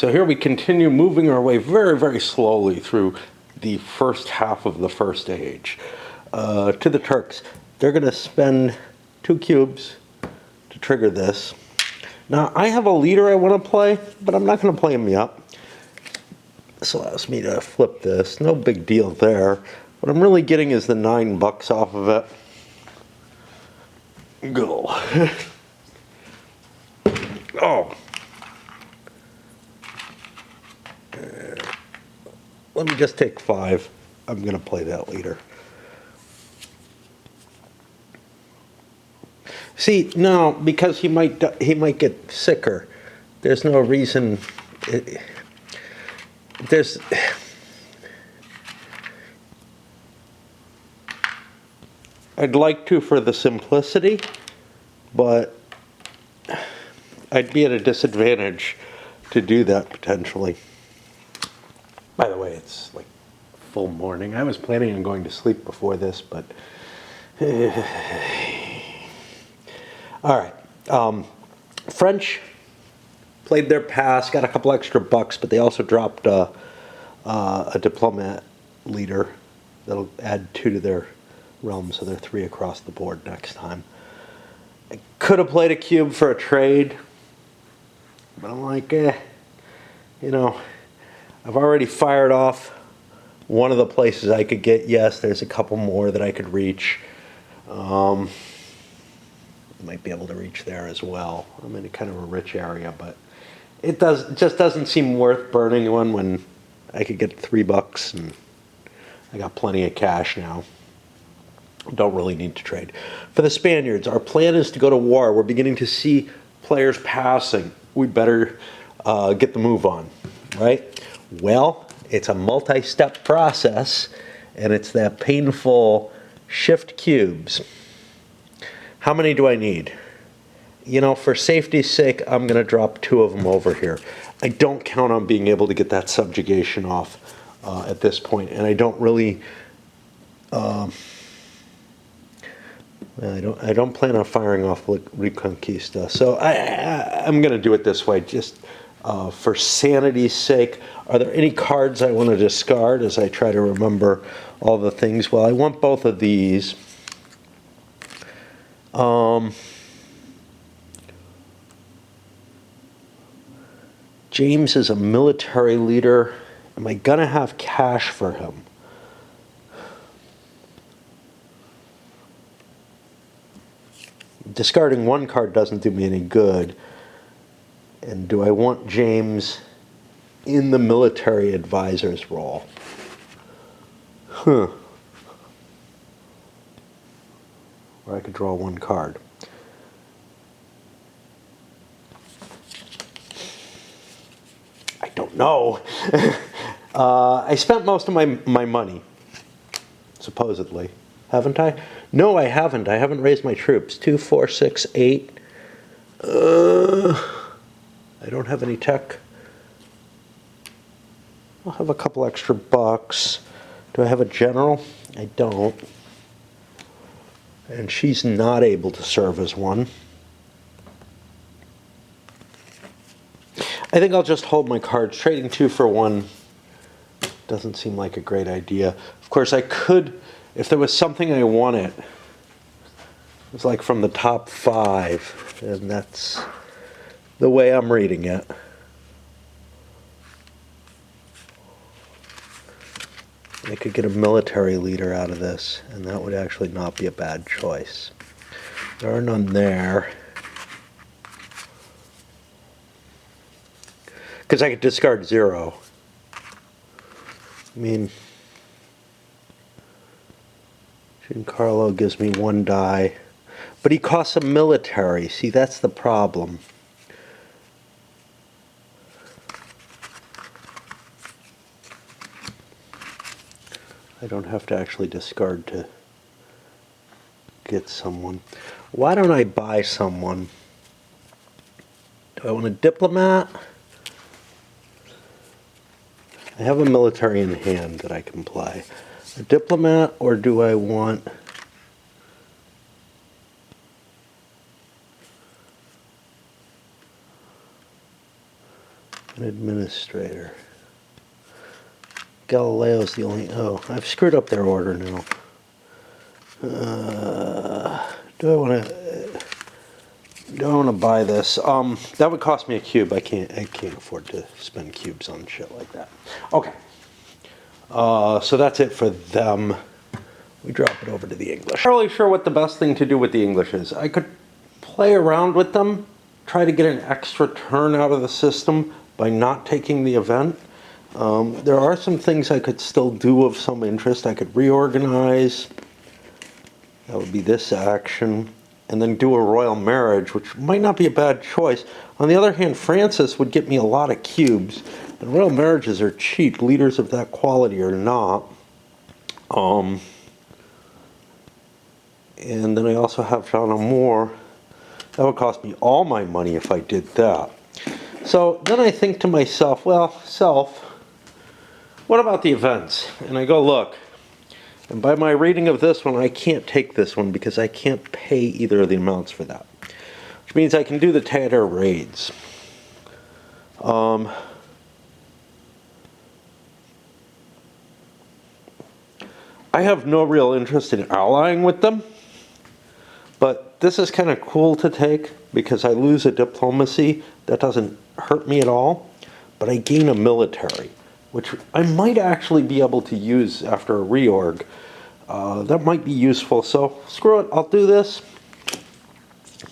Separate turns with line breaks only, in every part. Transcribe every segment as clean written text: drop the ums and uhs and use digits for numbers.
So here we continue moving our way very, very slowly through the first half of the first age. To the Turks, they're going to spend 2 cubes to trigger this. Now, I have a leader I want to play, but I'm not going to play him yet. This allows me to flip this. No big deal there. What I'm really getting is the $9 off of it. Go. Oh. Let me just take 5. I'm going to play that leader. See, no, because he might get sicker. There's no reason. I'd like to for the simplicity, but I'd be at a disadvantage to do that potentially. By the way, it's like full morning. I was planning on going to sleep before this, but all right. French played their pass, got a couple extra bucks, but they also dropped a diplomat leader that'll add 2 to their realm, so they're 3 across the board next time. I could have played a cube for a trade, but I'm like, you know, I've already fired off one of the places I could get. Yes, there's a couple more that I could reach. Might be able to reach there as well. I'm in kind of a rich area, but it just doesn't seem worth burning one when I could get $3 and I got plenty of cash now. Don't really need to trade. For the Spaniards, our plan is to go to war. We're beginning to see players passing. We better get the move on, right? Well, it's a multi-step process, and it's that painful shift cubes. How many do I need? You know, for safety's sake, I'm going to drop 2 of them over here. I don't count on being able to get that subjugation off at this point, and I don't really. I don't plan on firing off Reconquista, so I'm going to do it this way, just for sanity's sake. Are there any cards I want to discard as I try to remember all the things? Well, I want both of these. James is a military leader. Am I going to have cash for him? Discarding 1 card doesn't do me any good. And do I want James in the military advisor's role? Or I could draw 1 card. I don't know. I spent most of my money, supposedly. Haven't I? No, I haven't. I haven't raised my troops. 2, 4, 6, 8. I don't have any tech. I'll have a couple extra bucks. Do I have a general? I don't. And she's not able to serve as one. I think I'll just hold my cards. Trading 2 for 1 doesn't seem like a great idea. Of course, I could, if there was something I wanted, it was like from the top 5, and that's the way I'm reading it. I could get a military leader out of this, and that would actually not be a bad choice. There are none there. Because I could discard 0. I mean, Giancarlo gives me 1 die. But he costs a military. See, that's the problem. I don't have to actually discard to get someone. Why don't I buy someone? Do I want a diplomat? I have a military in hand that I can play. A diplomat, or do I want An administrator. Galileo's the only... Oh, I've screwed up their order now. Do I want to buy this? That would cost me a cube. I can't afford to spend cubes on shit like that. Okay. So that's it for them. We drop it over to the English. I'm not really sure what the best thing to do with the English is. I could play around with them, try to get an extra turn out of the system by not taking the event. There are some things I could still do of some interest. I could reorganize. That would be this action. And then do a royal marriage, which might not be a bad choice. On the other hand, Francis would get me a lot of cubes. And royal marriages are cheap. Leaders of that quality are not. And then I also have John O'More. That would cost me all my money if I did that. So then I think to myself, well, what about the events? And I go, look, and by my reading of this one, I can't take this one because I can't pay either of the amounts for that. Which means I can do the Tatar raids. I have no real interest in allying with them. But this is kind of cool to take because I lose a diplomacy. That doesn't hurt me at all. But I gain a military, which I might actually be able to use after a reorg. That might be useful. So screw it, I'll do this.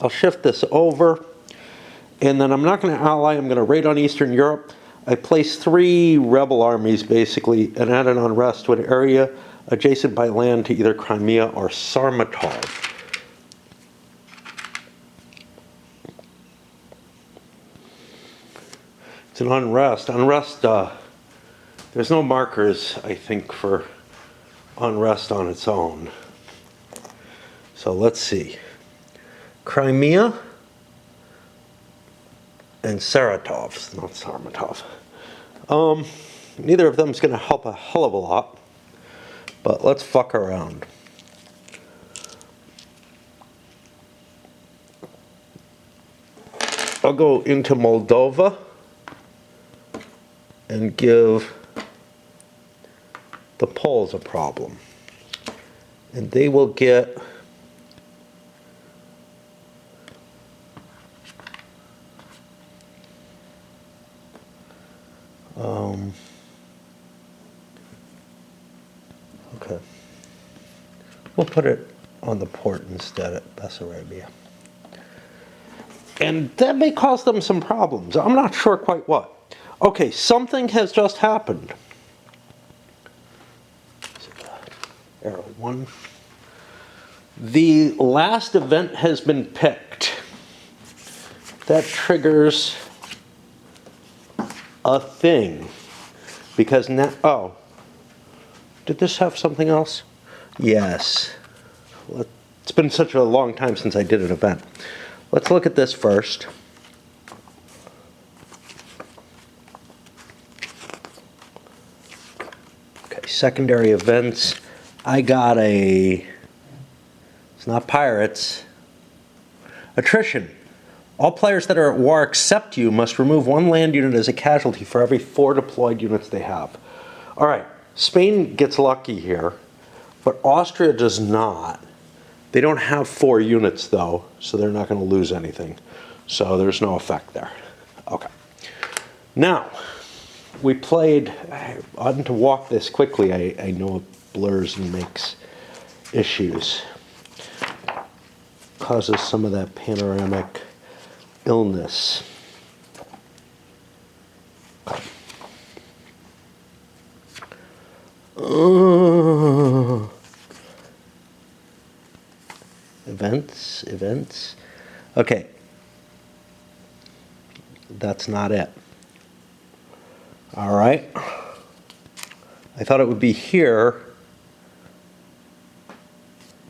I'll shift this over. And then I'm not going to ally, I'm going to raid on Eastern Europe. I place 3 rebel armies basically and add an unrest to an area adjacent by land to either Crimea or Sarmatov. It's an unrest. Unrest, there's no markers, I think, for unrest on its own. So let's see. Crimea and Saratov, not Sarmatov. Neither of them is going to help a hell of a lot, but let's fuck around. I'll go into Moldova and give the Poles a problem. And they will get okay. We'll put it on the port instead at Bessarabia. And that may cause them some problems. I'm not sure quite what. Okay, something has just happened. Arrow 1. The last event has been picked. That triggers a thing. Because now, oh, did this have something else? Yes. It's been such a long time since I did an event. Let's look at this first. Secondary events. I got it's not pirates, attrition. All players that are at war except you must remove 1 land unit as a casualty for every 4 deployed units they have. All right, Spain gets lucky here, but Austria does not. They don't have 4 units though, so they're not going to lose anything. So there's no effect there. Okay. Now, we played, I oughtn't to walk this quickly, I know it blurs and makes issues. Causes some of that panoramic illness. Events. Okay. That's not it. All right. I thought it would be here.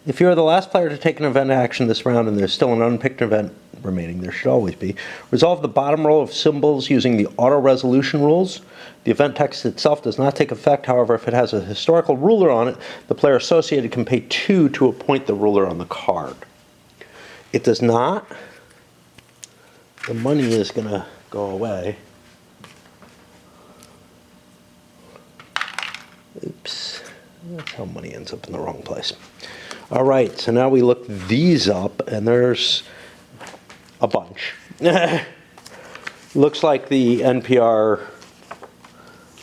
If you are the last player to take an event action this round and there's still an unpicked event remaining, there should always be, resolve the bottom row of symbols using the auto-resolution rules. The event text itself does not take effect. However, if it has a historical ruler on it, the player associated can pay 2 to appoint the ruler on the card. It does not. The money is going to go away. That's how money ends up in the wrong place. All right, so now we look these up, and there's a bunch. Looks like the NPR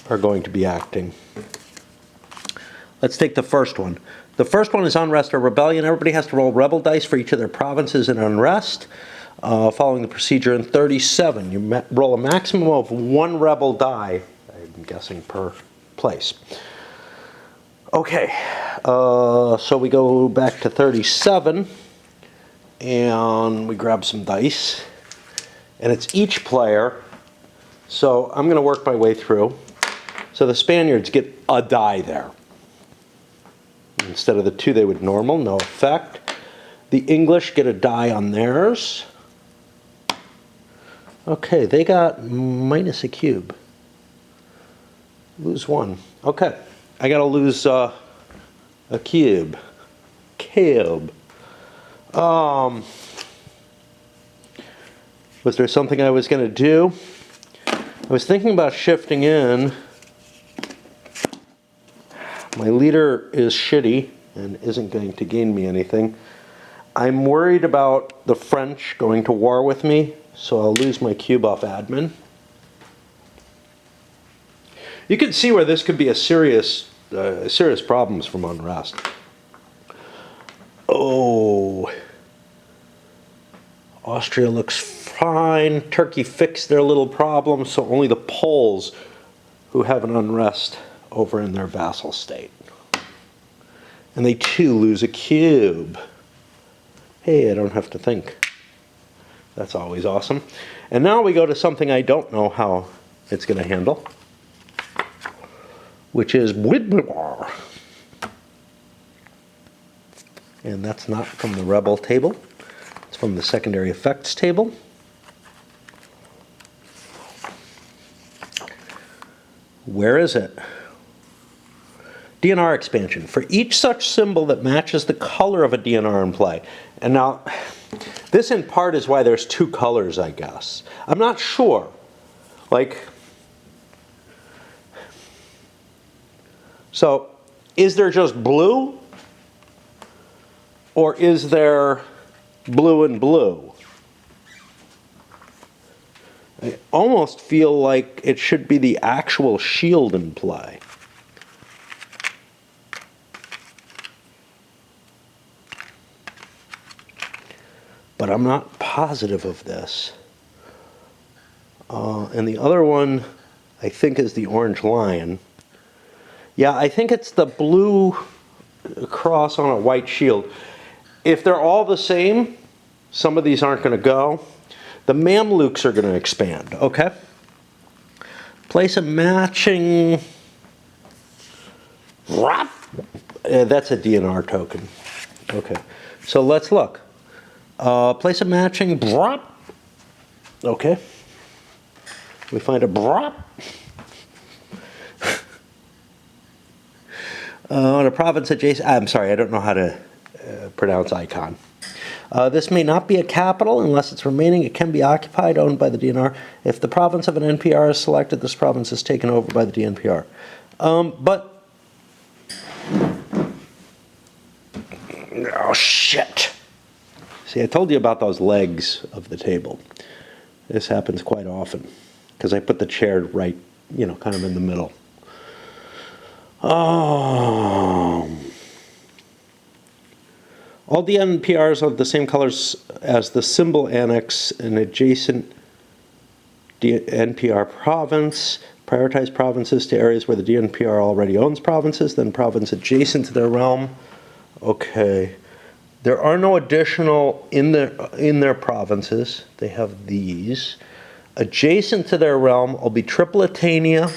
are going to be acting. Let's take the first one. The first one is unrest or rebellion. Everybody has to roll rebel dice for each of their provinces in unrest. Following the procedure in 37, you roll a maximum of 1 rebel die, I'm guessing per place. Okay, so we go back to 37, and we grab some dice, and it's each player, so I'm going to work my way through. So the Spaniards get a die there. Instead of the 2 they would normal, no effect. The English get a die on theirs. Okay, they got minus a cube. Lose 1. Okay, I gotta lose a cube. Was there something I was gonna do? I was thinking about shifting in. My leader is shitty and isn't going to gain me anything. I'm worried about the French going to war with me, so I'll lose my cube off admin. You can see where this could be a serious problems from unrest. Oh, Austria looks fine. Turkey fixed their little problem, so only the Poles who have an unrest over in their vassal state. And they too lose a cube. Hey, I don't have to think. That's always awesome. And now we go to something I don't know how it's going to handle, which is Widmar. And that's not from the rebel table. It's from the secondary effects table. Where is it? DNR expansion. For each such symbol that matches the color of a DNR in play. And now, this in part is why there's 2 colors, I guess. I'm not sure. Like, so, is there just blue? Or is there blue and blue? I almost feel like it should be the actual shield in play. But I'm not positive of this. And the other one, I think, is the orange lion. Yeah, I think it's the blue cross on a white shield. If they're all the same, some of these aren't going to go. The Mamluks are going to expand, okay? Place a matching... that's a DNR token. Okay, so let's look. Place a matching brop. Okay. We find a brop. On a province adjacent, I'm sorry, I don't know how to pronounce icon. This may not be a capital unless it's remaining. It can be occupied, owned by the DNR. If the province of an NPR is selected, this province is taken over by the DNPR. But, oh shit. See, I told you about those legs of the table. This happens quite often because I put the chair right, you know, kind of in the middle. Oh. All DNPRs are the same colors as the symbol annex an adjacent NPR province. Prioritize provinces to areas where the DNPR already owns provinces, then province adjacent to their realm. Okay. There are no additional in their provinces. They have these. Adjacent to their realm will be Tripolitania,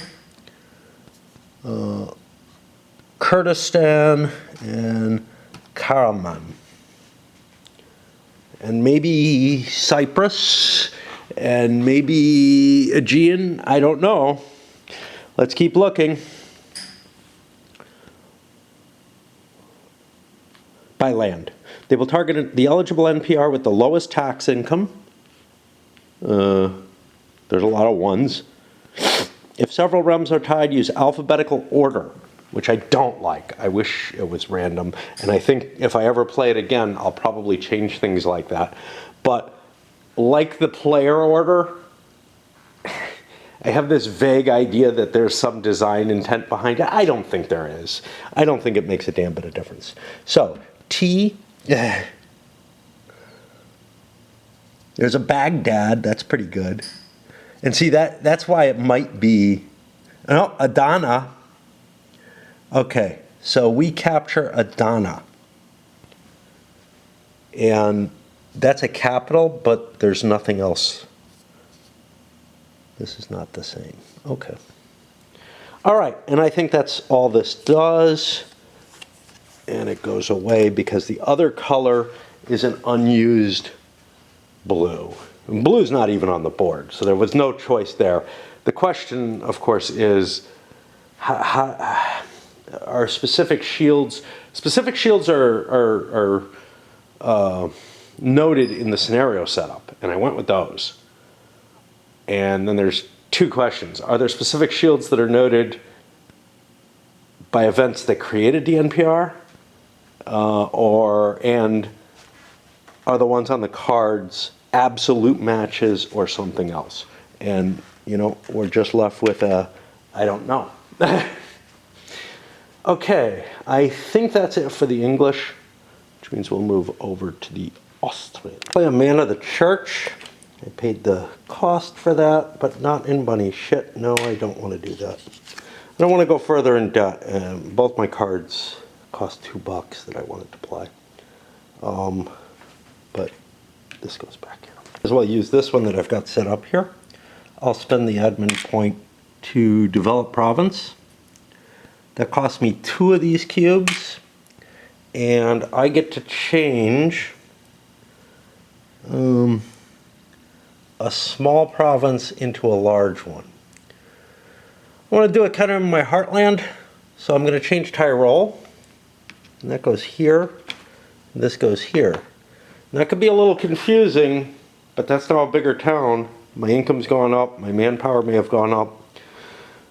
Kurdistan, and Karaman. And maybe Cyprus, and maybe Aegean, I don't know. Let's keep looking. By land. They will target the eligible NPR with the lowest tax income. There's a lot of ones. If several realms are tied, use alphabetical order. which I don't like. I wish it was random. And I think if I ever play it again, I'll probably change things like that. But like the player order, I have this vague idea that there's some design intent behind it. I don't think there is. I don't think it makes a damn bit of difference. So, T. There's a Baghdad. That's pretty good. And see, that's why it might be... Oh, Adana. Okay, so we capture Adana. And that's a capital, but there's nothing else. This is not the same. Okay. All right, and I think that's all this does. And it goes away because the other color is an unused blue. And blue's not even on the board, so there was no choice there. The question, of course, is are specific shields... Specific shields are noted in the scenario setup, and I went with those. And then there's two questions. Are there specific shields that are noted by events that created DNPR? And are the ones on the cards absolute matches or something else? And, you know, we're just left with a, I don't know. Okay, I think that's it for the English, which means we'll move over to the Austrian. Play a Man of the Church. I paid the cost for that, but not in money. Shit, no, I don't want to do that. I don't want to go further in debt. Both my cards cost $2 that I wanted to play. But this goes back here. As well use this one that I've got set up here. I'll spend the admin point to develop province. That cost me 2 of these cubes. And I get to change a small province into a large one. I want to do it kind of in my heartland, so I'm going to change Tyrol. And that goes here, and this goes here. And that could be a little confusing, but that's now a bigger town. My income's gone up, my manpower may have gone up,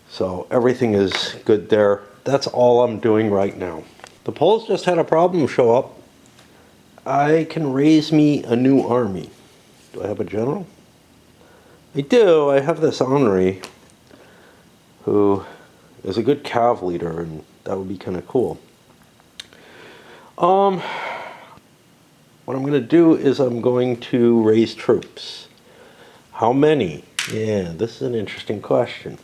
so everything is good there. That's all I'm doing right now. The Poles just had a problem show up. I can raise me a new army. Do I have a general? I do. I have this Henri, who is a good cav leader, and that would be kind of cool. What I'm going to do is I'm going to raise troops. How many? Yeah, this is an interesting question.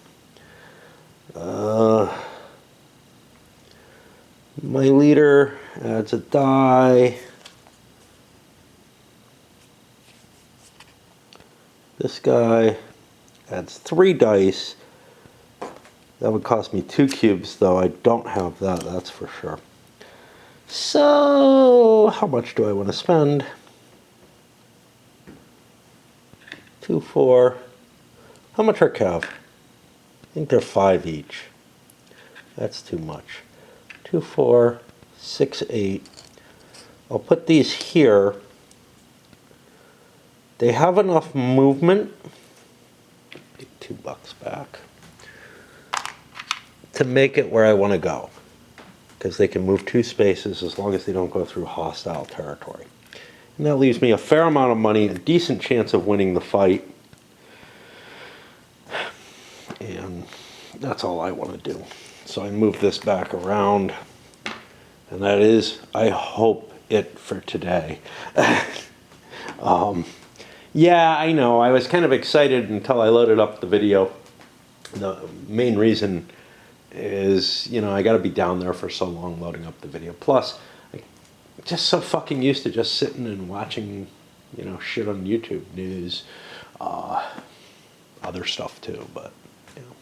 My leader adds a die. This guy adds 3 dice. That would cost me 2 cubes, though I don't have that, that's for sure. So, how much do I want to spend? 2, 4. How much are cav? I think they're 5 each. That's too much. 2, 4, 6, 8. I'll put these here. They have enough movement. Get $2 back. To make it where I want to go. Because they can move 2 spaces as long as they don't go through hostile territory. And that leaves me a fair amount of money, a decent chance of winning the fight. And that's all I want to do. So I move this back around. And that is, I hope, it for today. Yeah, I know. I was kind of excited until I loaded up the video. The main reason is, you know, I got to be down there for so long loading up the video. Plus, I'm just so fucking used to just sitting and watching, you know, shit on YouTube, news, other stuff too, but, you know.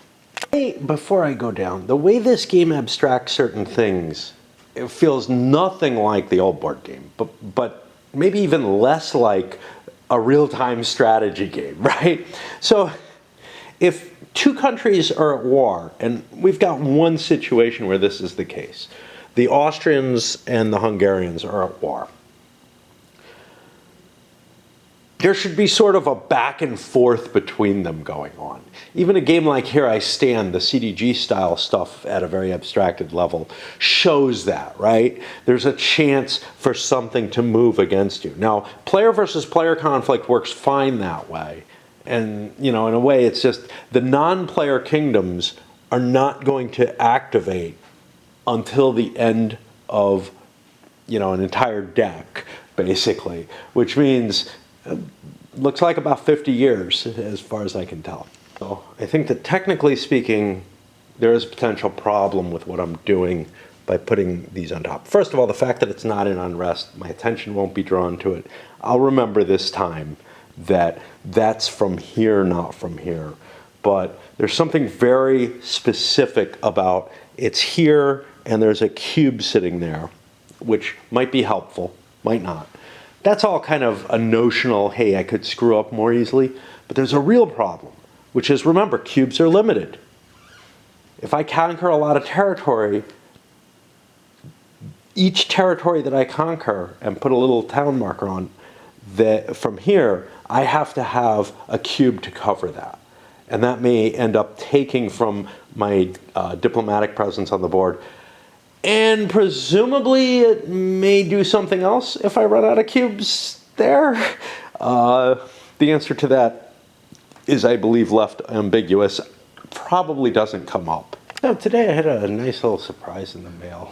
Hey, before I go down, the way this game abstracts certain things, it feels nothing like the old board game, but maybe even less like a real-time strategy game, right? So if 2 countries are at war, and we've got one situation where this is the case. The Austrians and the Hungarians are at war. there should be sort of a back and forth between them going on. Even a game like Here I Stand, the CDG style stuff at a very abstracted level shows that, right? There's a chance for something to move against you. Now, player versus player conflict works fine that way. And, you know, in a way, it's just the non-player kingdoms are not going to activate until the end of, you know, an entire deck, basically, which means looks like about 50 years as far as I can tell. So I think that technically speaking, there is a potential problem with what I'm doing by putting these on top. First of all, the fact that it's not in Unrest, my attention won't be drawn to it. I'll remember this time that that's from here, not from here. But there's something very specific about it's here and there's a cube sitting there, which might be helpful, might not. That's all kind of a notional, hey, I could screw up more easily. But there's a real problem, which is, remember, cubes are limited. If I conquer a lot of territory, each territory that I conquer and put a little town marker on, that from here, I have to have a cube to cover that. And that may end up taking from my diplomatic presence on the board. And presumably it may do something else if I run out of cubes there. The answer to that is, I believe, left ambiguous. Probably doesn't come up. Now, today I had a nice little surprise in the mail.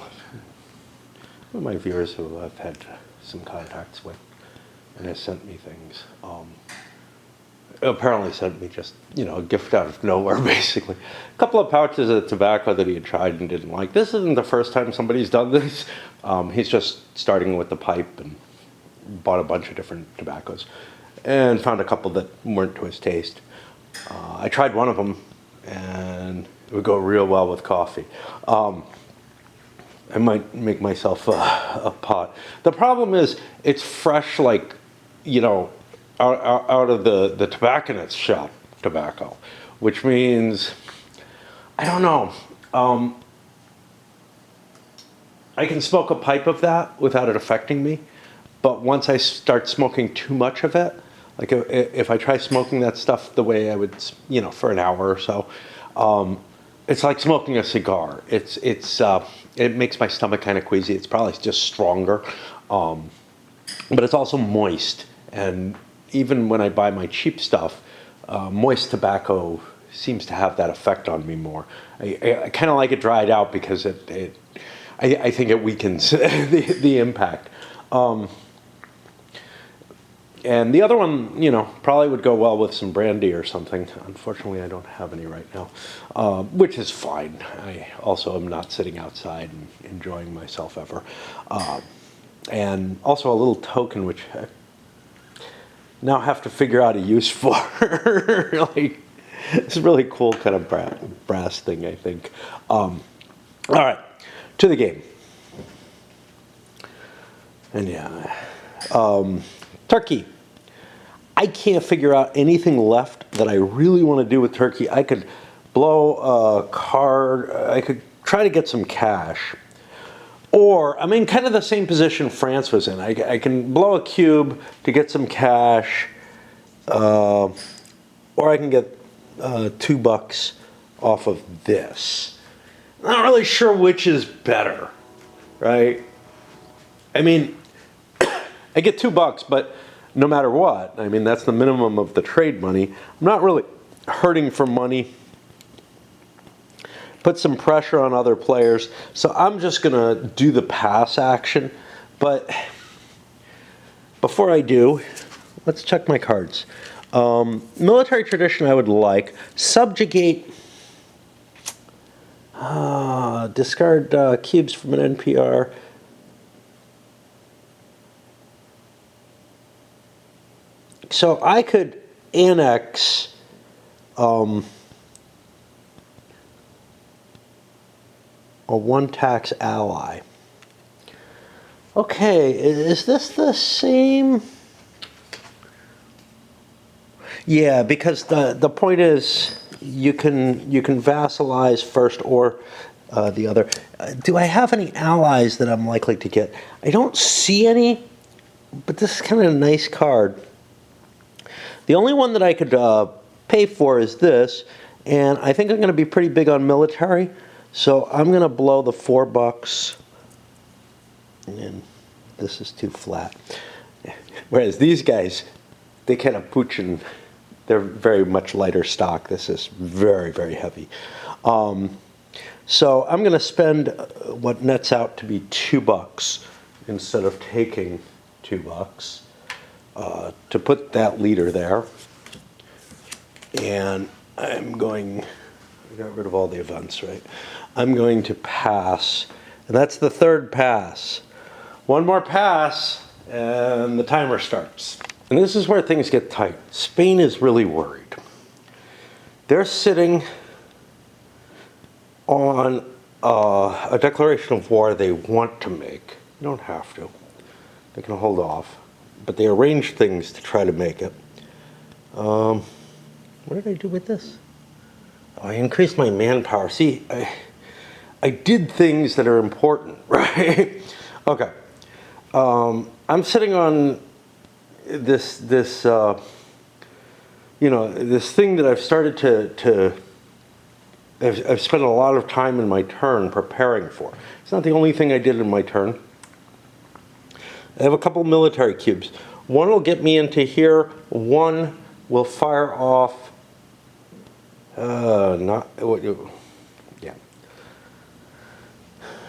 One of my viewers who I've had some contacts with and has sent me things. Apparently sent me just, you know, a gift out of nowhere, basically. A couple of pouches of tobacco that he had tried and didn't like. This isn't the first time somebody's done this. He's just starting with the pipe and bought a bunch of different tobaccos and found a couple that weren't to his taste. I tried one of them and it would go real well with coffee. I might make myself a pot. The problem is it's fresh, like, you know, out of the tobacconist's shop tobacco, which means, I don't know, I can smoke a pipe of that without it affecting me, but once I start smoking too much of it, like if I try smoking that stuff the way I would, you know, for an hour or so, it's like smoking a cigar. It makes my stomach kind of queasy. It's probably just stronger, but it's also moist. And even when I buy my cheap stuff, moist tobacco seems to have that effect on me more. I kind of like it dried out because I think it weakens the impact. And the other one, you know, probably would go well with some brandy or something. Unfortunately, I don't have any right now, which is fine. I also am not sitting outside and enjoying myself ever. And also a little token, which I now have to figure out a use for. Like, it's a really cool kind of brass thing, I think. All right, to the game. And yeah, Turkey. I can't figure out anything left that I really want to do with Turkey. I could blow a card. I could try to get some cash. Or, I'm in kind of the same position France was in. I can blow a cube to get some cash, or I can get $2 off of this. I'm not really sure which is better, right? I mean, I get $2, but no matter what, I mean, that's the minimum of the trade money. I'm not really hurting for money. Put some pressure on other players. So I'm just going to do the pass action. But before I do, let's check my cards. Military tradition I would like. Subjugate. Discard cubes from an NPR. So I could annex a one-tax ally. Okay, is this the same? Yeah, because the point is you can vassalize first or the other. Do I have any allies that I'm likely to get? I don't see any, but this is kind of a nice card. The only one that I could pay for is this, and I think I'm going to be pretty big on military, so I'm going to blow the $4, and this is too flat. Whereas these guys, they kind of pooch, and they're very much lighter stock. This is very, very heavy. So I'm going to spend what nets out to be $2 instead of taking $2 to put that leader there. And I'm going, I got rid of all the events, right? I'm going to pass, and that's the third pass. One more pass, and the timer starts. And this is where things get tight. Spain is really worried. They're sitting on a declaration of war they want to make. You don't have to. They can hold off. But they arrange things to try to make it. What did I do with this? Oh, I increased my manpower. See, I did things that are important, right? Okay. I'm sitting on this you know, this thing that I've started to I've spent a lot of time in my turn preparing for. It's not the only thing I did in my turn. I have a couple military cubes. One will get me into here. One will fire off. Yeah.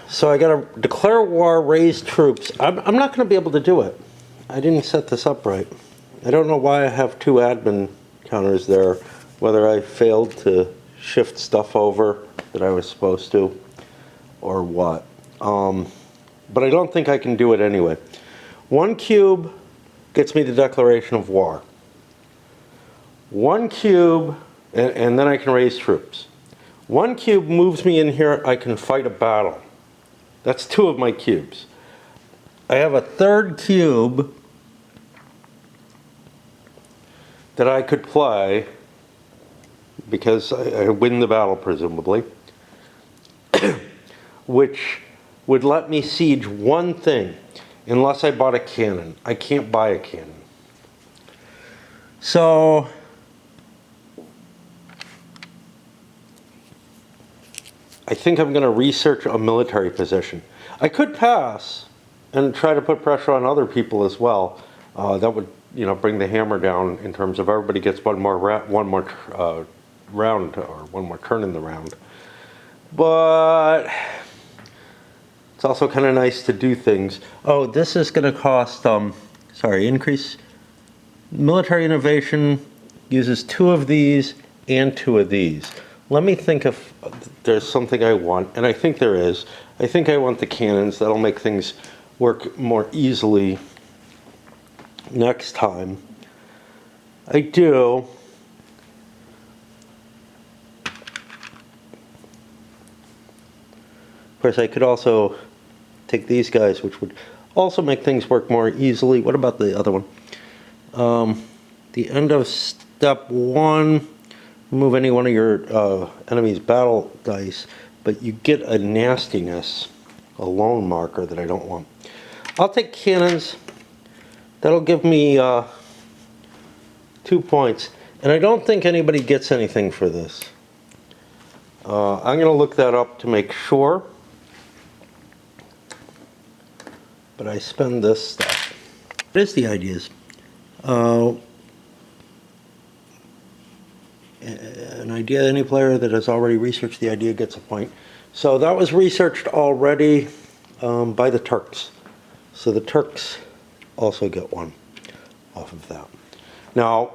So I got to declare war, raise troops. I'm not going to be able to do it. I didn't set this up right. I don't know why I have 2 admin counters there. Whether I failed to shift stuff over that I was supposed to, or what. But I don't think I can do it anyway. 1 cube gets me the declaration of war. 1 cube, and then I can raise troops. 1 cube moves me in here, I can fight a battle. That's 2 of my cubes. I have a 3rd cube that I could play, because I win the battle, presumably, which would let me siege 1 thing, unless I bought a cannon. I can't buy a cannon. So I think I'm going to research a military position. I could pass and try to put pressure on other people as well. That would, you know, bring the hammer down in terms of everybody gets one more round, or 1 more turn in the round. But it's also kind of nice to do things. Oh, this is going to cost, increase. Military innovation uses 2 of these and 2 of these. Let me think if there's something I want, and I think there is. I think I want the cannons. That'll make things work more easily next time. I do. Of course, I could also take these guys, which would also make things work more easily. What about the other one? The end of step 1, remove any one of your enemy's battle dice, but you get a nastiness, a lone marker that I don't want. I'll take cannons. That'll give me 2 points. And I don't think anybody gets anything for this. I'm going to look that up to make sure. But I spend this stuff. What is the ideas? An idea, any player that has already researched the idea gets a point. So that was researched already by the Turks. So the Turks also get 1 off of that. Now,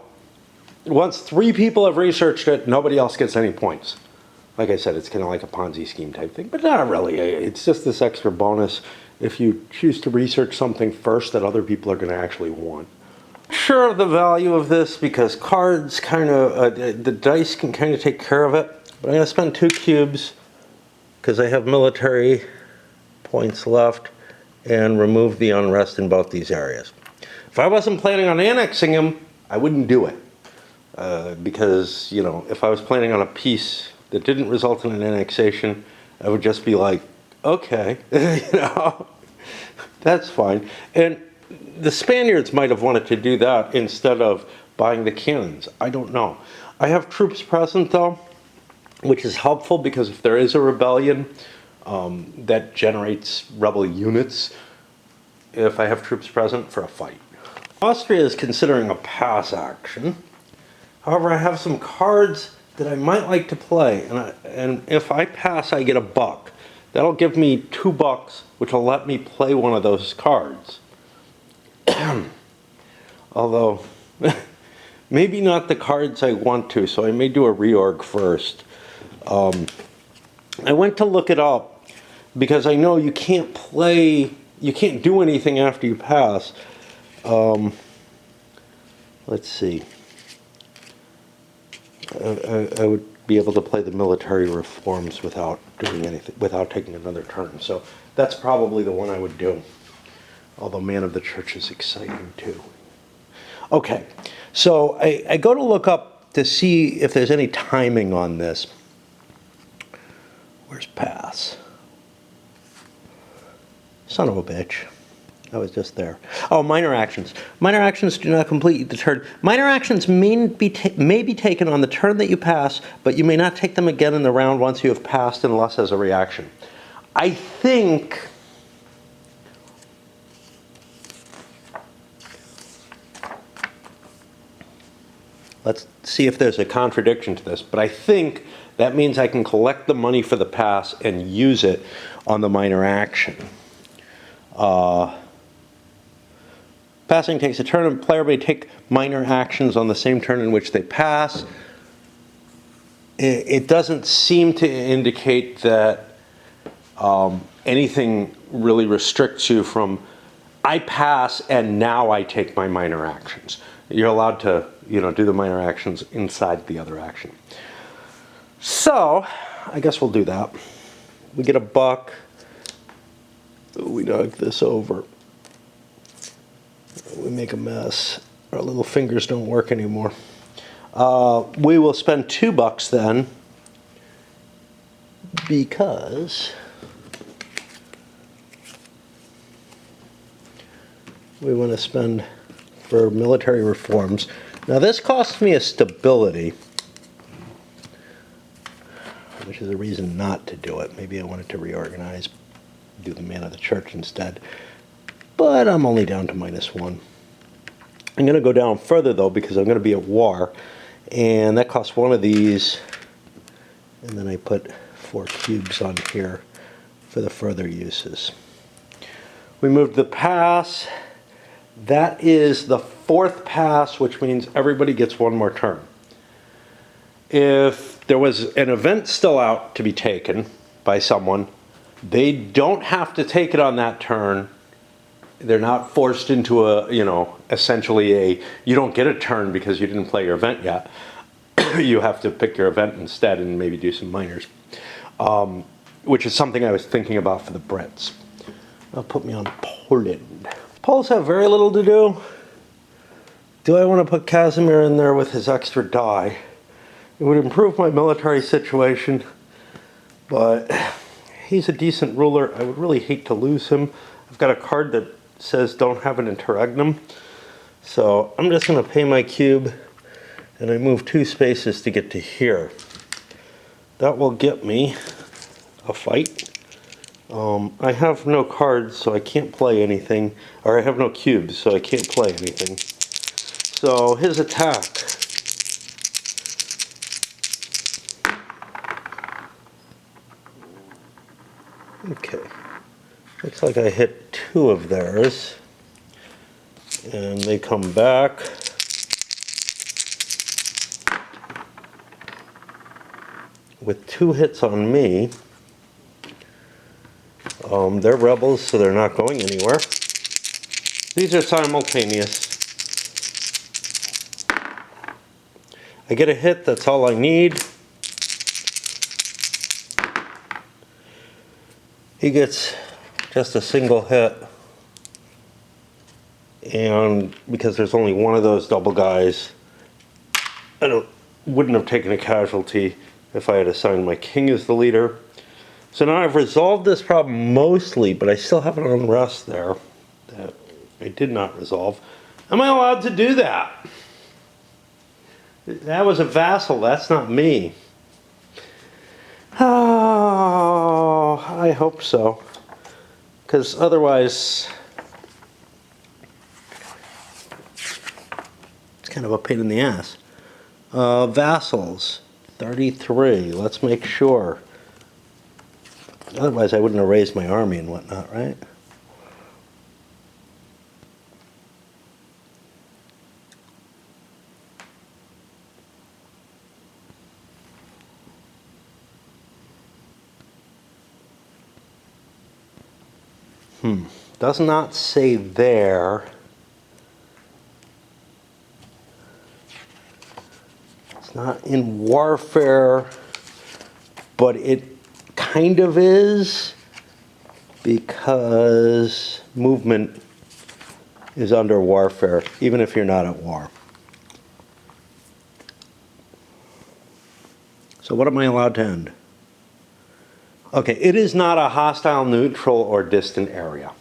once 3 people have researched it, nobody else gets any points. Like I said, it's kind of like a Ponzi scheme type thing, but not really. It's just this extra bonus if you choose to research something first that other people are going to actually want. Sure of the value of this because cards kind of, the dice can kind of take care of it, but I'm going to spend 2 cubes because I have military points left and remove the unrest in both these areas. If I wasn't planning on annexing them, I wouldn't do it. Because, you know, if I was planning on a peace that didn't result in an annexation, I would just be like, okay, you know, that's fine. And the Spaniards might have wanted to do that instead of buying the cannons. I don't know. I have troops present though, which is helpful because if there is a rebellion, that generates rebel units if I have troops present for a fight. Austria is considering a pass action. However, I have some cards that I might like to play, and if I pass, I get $1. That'll give me $2, which will let me play one of those cards. Although, maybe not the cards I want to, so I may do a reorg first. I went to look it up because I know you can't do anything after you pass. Let's see. I would be able to play the military reforms without doing anything, without taking another turn. So that's probably the one I would do. Although Man of the Church is exciting too. Okay, so I go to look up to see if there's any timing on this. Where's pass? Son of a bitch. I was just there. Oh, minor actions. Minor actions do not complete the turn. Minor actions may be taken on the turn that you pass, but you may not take them again in the round once you have passed unless as a reaction. I think... Let's see if there's a contradiction to this, but I think that means I can collect the money for the pass and use it on the minor action. Passing takes a turn, and the player may take minor actions on the same turn in which they pass. It doesn't seem to indicate that anything really restricts you from, I pass and now I take my minor actions. You're allowed to, do the minor actions inside the other action. So, I guess we'll do that. We get $1. We knock this over. We make a mess. Our little fingers don't work anymore. We will spend $2 then, because we want to spend for military reforms. Now this costs me a stability, which is a reason not to do it. Maybe I wanted to reorganize, do the Man of the Church instead. But I'm only down to -1. I'm going to go down further though because I'm going to be at war, and that costs one of these, and then I put 4 cubes on here for the further uses. We moved the pass. That is the 4th pass, which means everybody gets 1 more turn. If there was an event still out to be taken by someone, they don't have to take it on that turn. They're not forced into a, essentially you don't get a turn because you didn't play your event yet. You have to pick your event instead and maybe do some minors, which is something I was thinking about for the Brits. That'll put me on Poland. Poles have very little to do. Do I want to put Casimir in there with his extra die? It would improve my military situation, but he's a decent ruler. I would really hate to lose him. I've got a card that says don't have an interregnum, so I'm just going to pay my cube, and I move 2 spaces to get to here. That will get me a fight. I have no cards, so I can't play anything, or I have no cubes, so I can't play anything. So his attack. Okay. Looks like I hit 2 of theirs, and they come back. With 2 hits on me. They're rebels, so they're not going anywhere. These are simultaneous. I get a hit, that's all I need. He gets just a single hit. And because there's only one of those double guys, I wouldn't have taken a casualty if I had assigned my king as the leader. So now I've resolved this problem mostly, but I still have an unrest there that I did not resolve. Am I allowed to do that? That was a vassal, that's not me. Oh, I hope so. Because otherwise, it's kind of a pain in the ass. Vassals, 33. Let's make sure. Otherwise, I wouldn't have raised my army and whatnot, right? Does not say there. It's not in warfare, but it kind of is, because movement is under warfare, even if you're not at war. So what am I allowed to end? Okay, it is not a hostile, neutral, or distant area.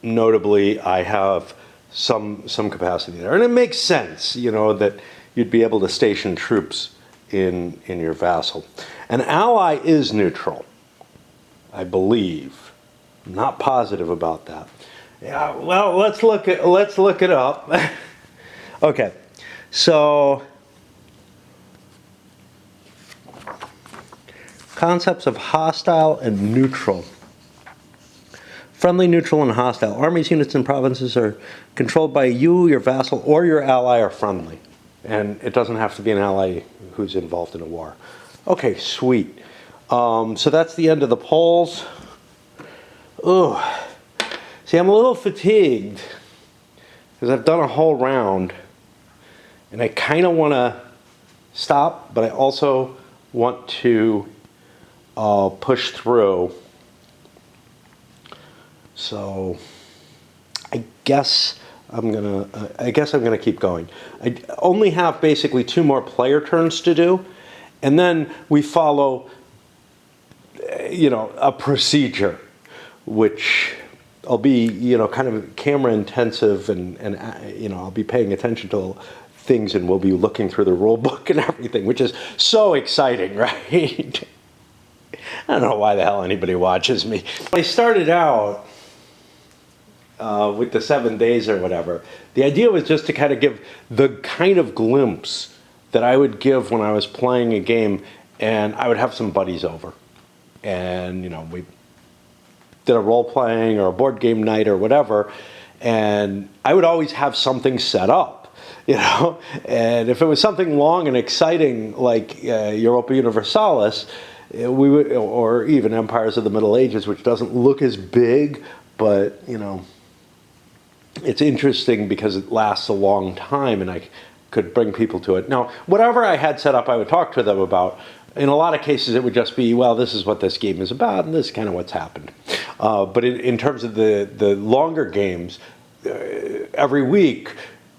Notably, I have some capacity there, and it makes sense, you know, that you'd be able to station troops in your vassal. An ally is neutral, I believe. I'm not positive about that. Yeah, well, let's look it up. Okay, so concepts of hostile and neutral. Friendly, neutral, and hostile. Armies, units, and provinces are controlled by you, your vassal, or your ally are friendly. And it doesn't have to be an ally who's involved in a war. Okay, sweet. So that's the end of the polls. Ugh. See, I'm a little fatigued because I've done a whole round. And I kind of want to stop, but I also want to push through. So I guess I'm gonna keep going. I only have basically 2 more player turns to do, and then we follow, you know, a procedure, which I'll be, you know, kind of camera intensive, and you know, I'll be paying attention to things, and we'll be looking through the rule book and everything, which is so exciting, right? I don't know why the hell anybody watches me. I started out with the 7 days or whatever. The idea was just to kind of give the kind of glimpse that I would give when I was playing a game, and I would have some buddies over. And, you know, we did a role-playing or a board game night or whatever, and I would always have something set up, you know? And if it was something long and exciting like Europa Universalis, we would, or even Empires of the Middle Ages, which doesn't look as big, but, you know, it's interesting because it lasts a long time, and I could bring people to it. Now, whatever I had set up, I would talk to them about. In a lot of cases, it would just be, well, this is what this game is about, and this is kind of what's happened. But in terms of the longer games, every week,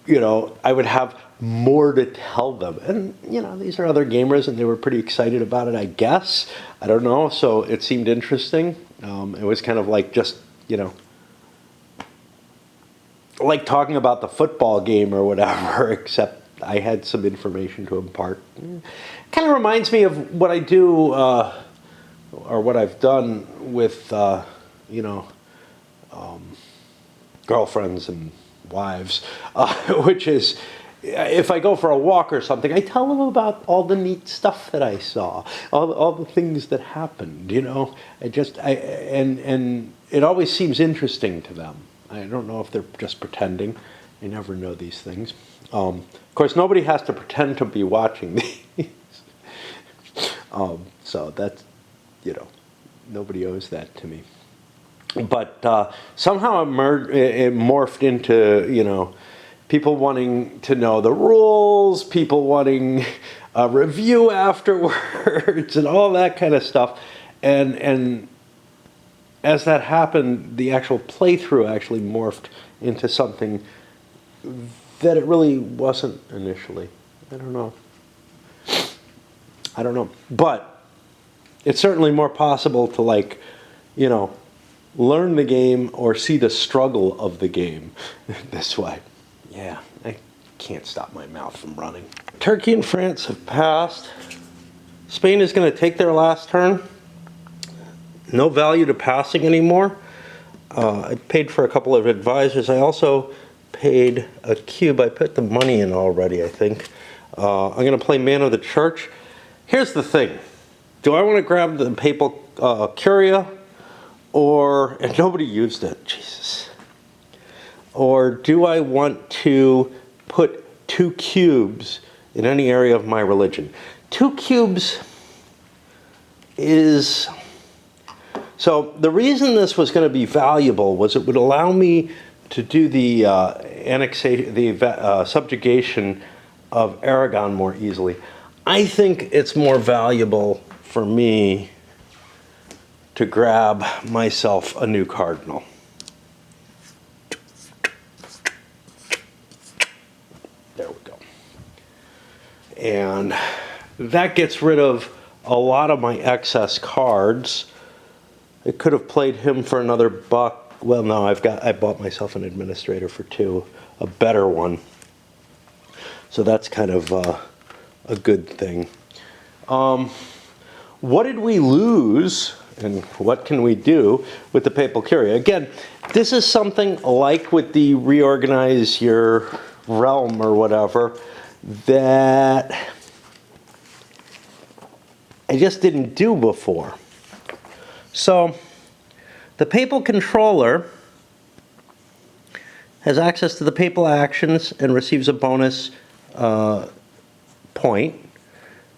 you know, I would have more to tell them. And, you know, these are other gamers, and they were pretty excited about it, I guess. I don't know, so it seemed interesting. It was kind of like just, you know, like talking about the football game or whatever, except I had some information to impart. Kind of reminds me of what I do, or what I've done with, you know, girlfriends and wives, which is, if I go for a walk or something, I tell them about all the neat stuff that I saw, all the things that happened, you know. And it always seems interesting to them. I don't know if they're just pretending. I never know these things. Of course, nobody has to pretend to be watching these. So that's, you know, nobody owes that to me. But somehow it morphed into, you know, people wanting to know the rules, people wanting a review afterwards, and all that kind of stuff. And as that happened, the actual playthrough actually morphed into something that it really wasn't initially. I don't know. But it's certainly more possible to, like, you know, learn the game or see the struggle of the game this way. Yeah, I can't stop my mouth from running. Turkey and France have passed. Spain is going to take their last turn. No value to passing anymore. I paid for a couple of advisors. I also paid a cube. I put the money in already, I think. I'm going to play Man of the Church. Here's the thing. Do I want to grab the Papal Curia? And nobody used it. Jesus. Or do I want to put 2 cubes in any area of my religion? 2 cubes is... So the reason this was going to be valuable was it would allow me to do the annexation, the subjugation of Aragon more easily. I think it's more valuable for me to grab myself a new cardinal. There we go. And that gets rid of a lot of my excess cards. I could have played him for another buck. Well, no, I bought myself an administrator for 2, a better one. So that's kind of a good thing. What did we lose, and what can we do with the Papal Curia? Again, this is something like with the reorganize your realm or whatever that I just didn't do before. So, the papal controller has access to the papal actions and receives a bonus point,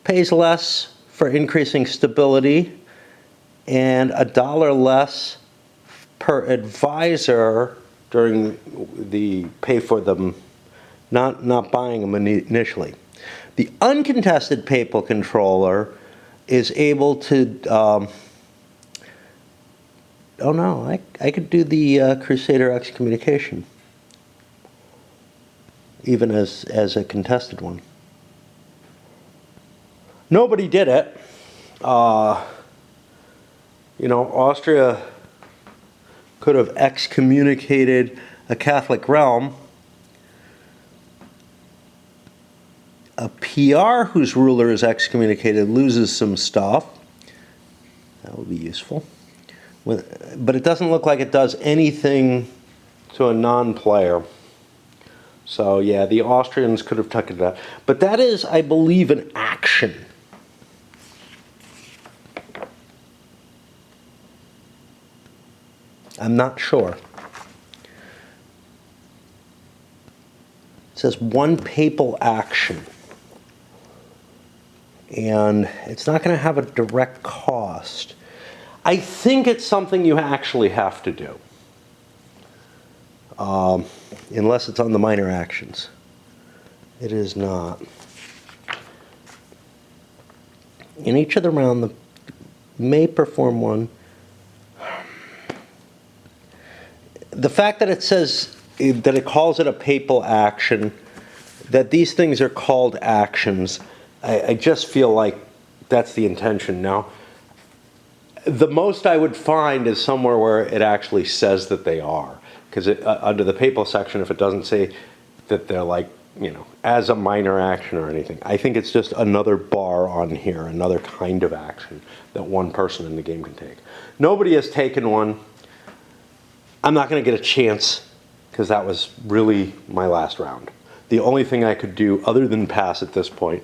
pays less for increasing stability, and $1 less per advisor during the pay for them, not buying them initially. The uncontested papal controller is able to... oh no, I could do the Crusader excommunication, even as a contested one. Nobody did it. You know, Austria could have excommunicated a Catholic realm. A PR whose ruler is excommunicated loses some stuff. That would be useful. But it doesn't look like it does anything to a non-player. So yeah, the Austrians could have taken that. But that is, I believe, an action. I'm not sure. It says 1 papal action. And it's not going to have a direct cost. I think it's something you actually have to do. Unless it's on the minor actions. It is not. In each of the round, the may perform one. The fact that it says that it calls it a papal action, that these things are called actions, I just feel like that's the intention. Now, the most I would find is somewhere where it actually says that they are. Because under the papal section, if it doesn't say that they're like, you know, as a minor action or anything, I think it's just another bar on here, another kind of action that one person in the game can take. Nobody has taken one. I'm not going to get a chance because that was really my last round. The only thing I could do other than pass at this point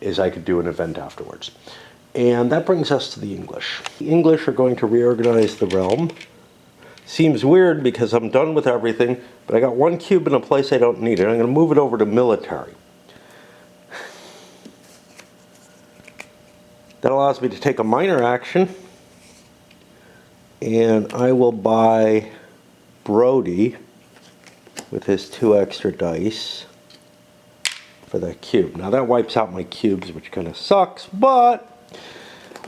is I could do an event afterwards. And that brings us to the English. The English are going to reorganize the realm. Seems weird because I'm done with everything, but I got 1 cube in a place I don't need it. I'm going to move it over to military. That allows me to take a minor action, and I will buy Brody with his 2 extra dice for that cube. Now that wipes out my cubes, which kind of sucks, but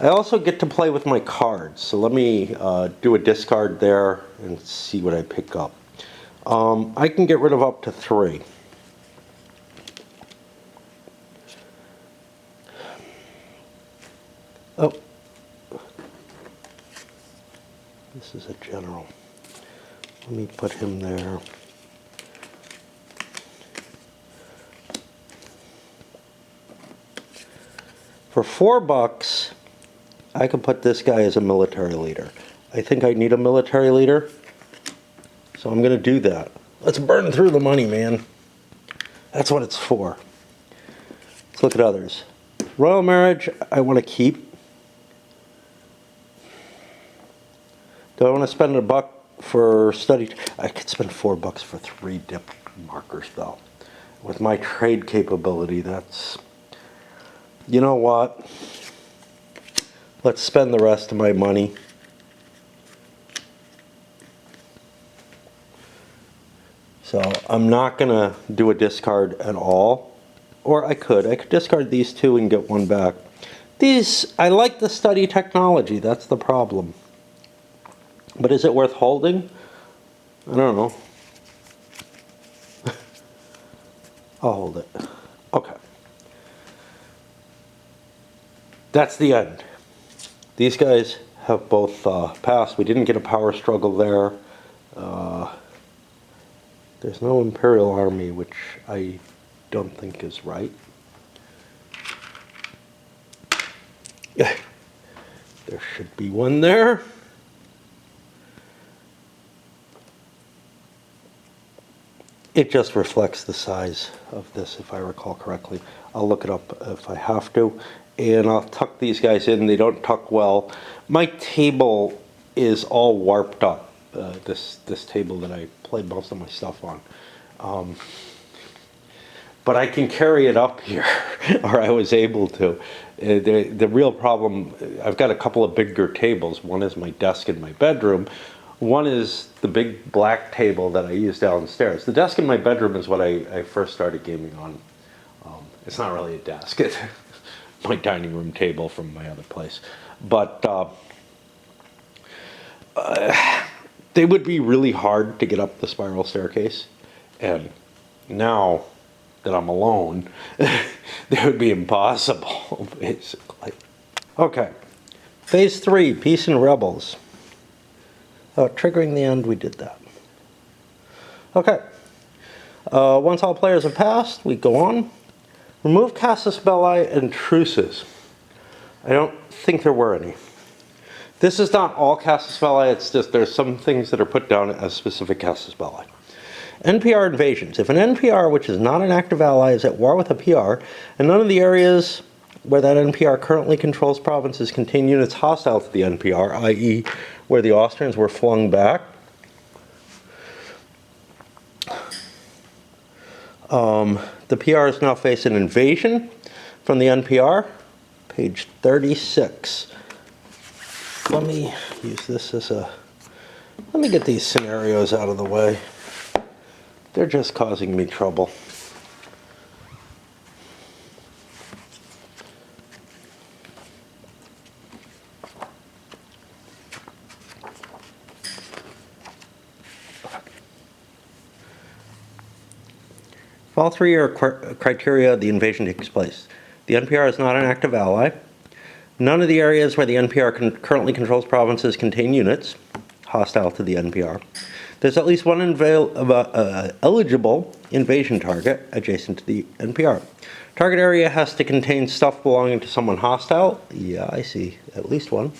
I also get to play with my cards. So let me do a discard there and see what I pick up. I can get rid of up to 3. Oh, this is a general. Let me put him there. For $4, I could put this guy as a military leader. I think I need a military leader, so I'm going to do that. Let's burn through the money, man. That's what it's for. Let's look at others. Royal Marriage, I want to keep. Do I want to spend $1 for study? I could spend $4 for 3 dip markers, though. With my trade capability, that's... You know what? Let's spend the rest of my money. So I'm not going to do a discard at all. Or I could discard these 2 and get 1 back. These, I like the study technology, that's the problem. But is it worth holding? I don't know. I'll hold it. Okay. That's the end. These guys have both passed. We didn't get a power struggle there. There's no Imperial Army, which I don't think is right. Yeah, there should be one there. It just reflects the size of this, if I recall correctly. I'll look it up if I have to. And I'll tuck these guys in. They don't tuck well. My table is all warped up. This table that I played most of my stuff on. But I can carry it up here, or I was able to. The real problem, I've got a couple of bigger tables. One is my desk in my bedroom. One is the big black table that I use downstairs. The desk in my bedroom is what I first started gaming on. It's not really a desk. It's my dining room table from my other place. But they would be really hard to get up the spiral staircase. And now that I'm alone, they would be impossible, basically. Okay. Phase 3, Peace and Rebels. Oh, triggering the end, we did that. Okay. Once all players have passed, we go on. Remove Casus Belli and Truces. I don't think there were any. This is not all Casus Belli, it's just there's some things that are put down as specific Casus Belli. NPR invasions. If an NPR, which is not an active ally, is at war with a PR, and none of the areas where that NPR currently controls provinces contain units hostile to the NPR, i.e. where the Austrians were flung back, the PRs now face an invasion from the NPR, page 36. Let me use this as a... Let me get these scenarios out of the way. They're just causing me trouble. If all 3 are criteria, the invasion takes place. The NPR is not an active ally. None of the areas where the NPR currently controls provinces contain units hostile to the NPR. There's at least one eligible invasion target adjacent to the NPR. Target area has to contain stuff belonging to someone hostile. Yeah, I see. At least one.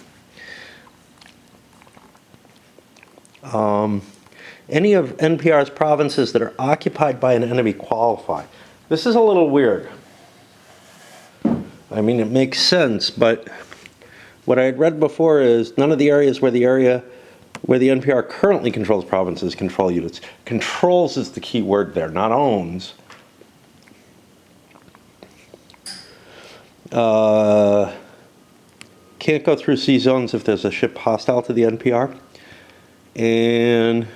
Any of NPR's provinces that are occupied by an enemy qualify. This is a little weird. I mean, it makes sense, but what I had read before is none of the areas where the NPR currently controls provinces control units. Controls is the key word there, not owns. Can't go through sea zones if there's a ship hostile to the NPR. And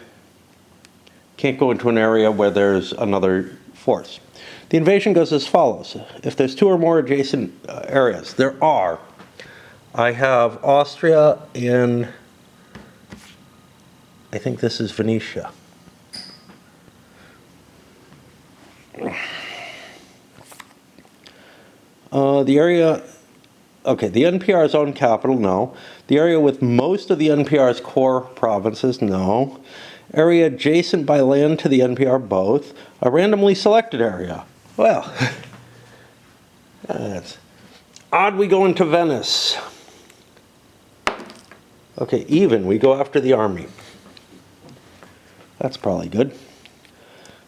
can't go into an area where there's another force. The invasion goes as follows. If there's 2 or more adjacent areas, there are. I have Austria and I think this is Venetia. The area, okay, the NPR's own capital, no. The area with most of the NPR's core provinces, no. Area adjacent by land to the NPR, both. A randomly selected area. Well, Odd, we go into Venice. Okay, even, we go after the army. That's probably good.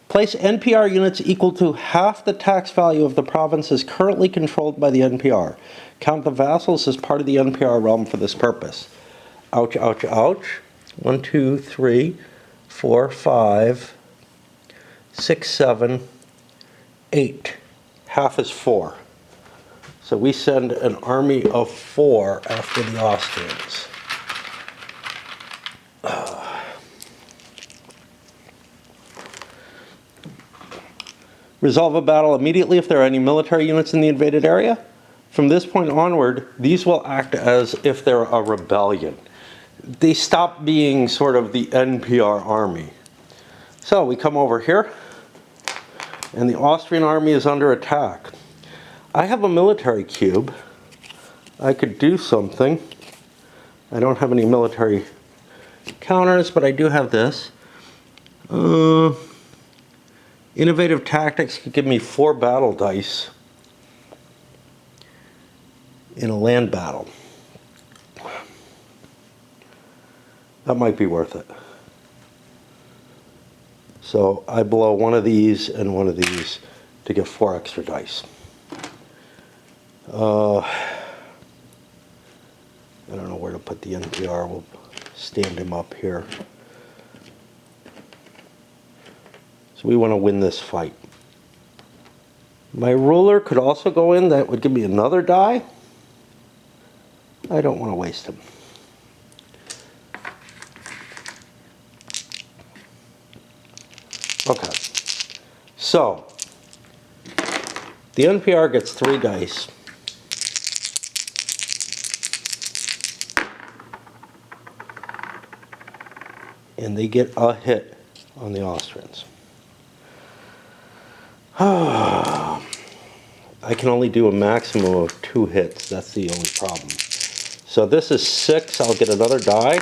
Place NPR units equal to half the tax value of the provinces currently controlled by the NPR. Count the vassals as part of the NPR realm for this purpose. Ouch, ouch, ouch. 1, 2, 3, 4, 5, 6, 7, 8. Half is 4. So we send an army of 4 after the Austrians. Resolve a battle immediately if there are any military units in the invaded area. From this point onward, these will act as if they're a rebellion. They stop being sort of the NPR army. So we come over here, and the Austrian army is under attack. I have a military cube. I could do something. I don't have any military counters, but I do have this. Innovative tactics could give me 4 battle dice in a land battle. That might be worth it. So I blow one of these and one of these to get 4 extra dice. I don't know where to put the NPR. We'll stand him up here. So we want to win this fight. My ruler could also go in. That would give me another die. I don't want to waste him. Okay. So, the NPR gets 3 dice. And they get a hit on the Austrians. I can only do a maximum of 2 hits. That's the only problem. So this is 6. I'll get another die.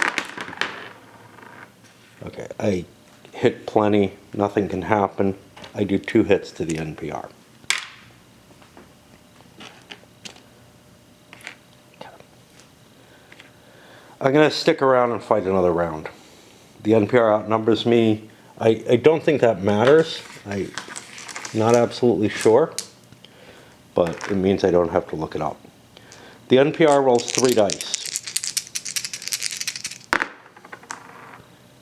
Okay, I hit plenty. Nothing can happen. I do 2 hits to the NPR. Okay. I'm going to stick around and fight another round. The NPR outnumbers me. I don't think that matters. I'm not absolutely sure, but it means I don't have to look it up. The NPR rolls 3 dice.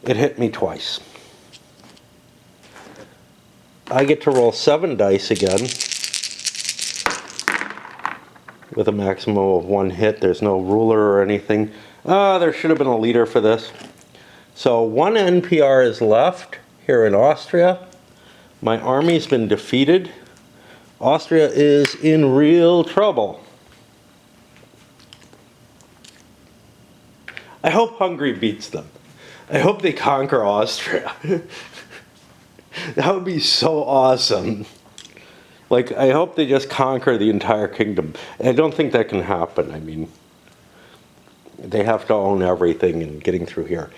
It hit me twice. I get to roll 7 dice again with a maximum of 1 hit. There's no ruler or anything. There should have been a leader for this. So 1 NPR is left here in Austria. My army's been defeated. Austria is in real trouble. I hope Hungary beats them. I hope they conquer Austria. That would be so awesome. Like, I hope they just conquer the entire kingdom. I don't think that can happen. I mean, they have to own everything and getting through here.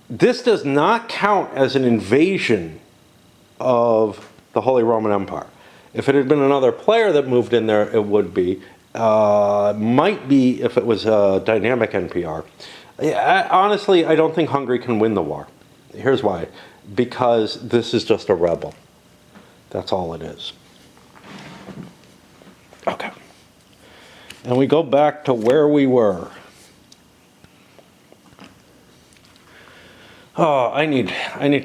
This does not count as an invasion of the Holy Roman Empire. If it had been another player that moved in there, it would be. Might be if it was a dynamic NPR. Honestly, I don't think Hungary can win the war. Here's why. Because this is just a rebel. That's all it is. Okay. And we go back to where we were. Oh, I need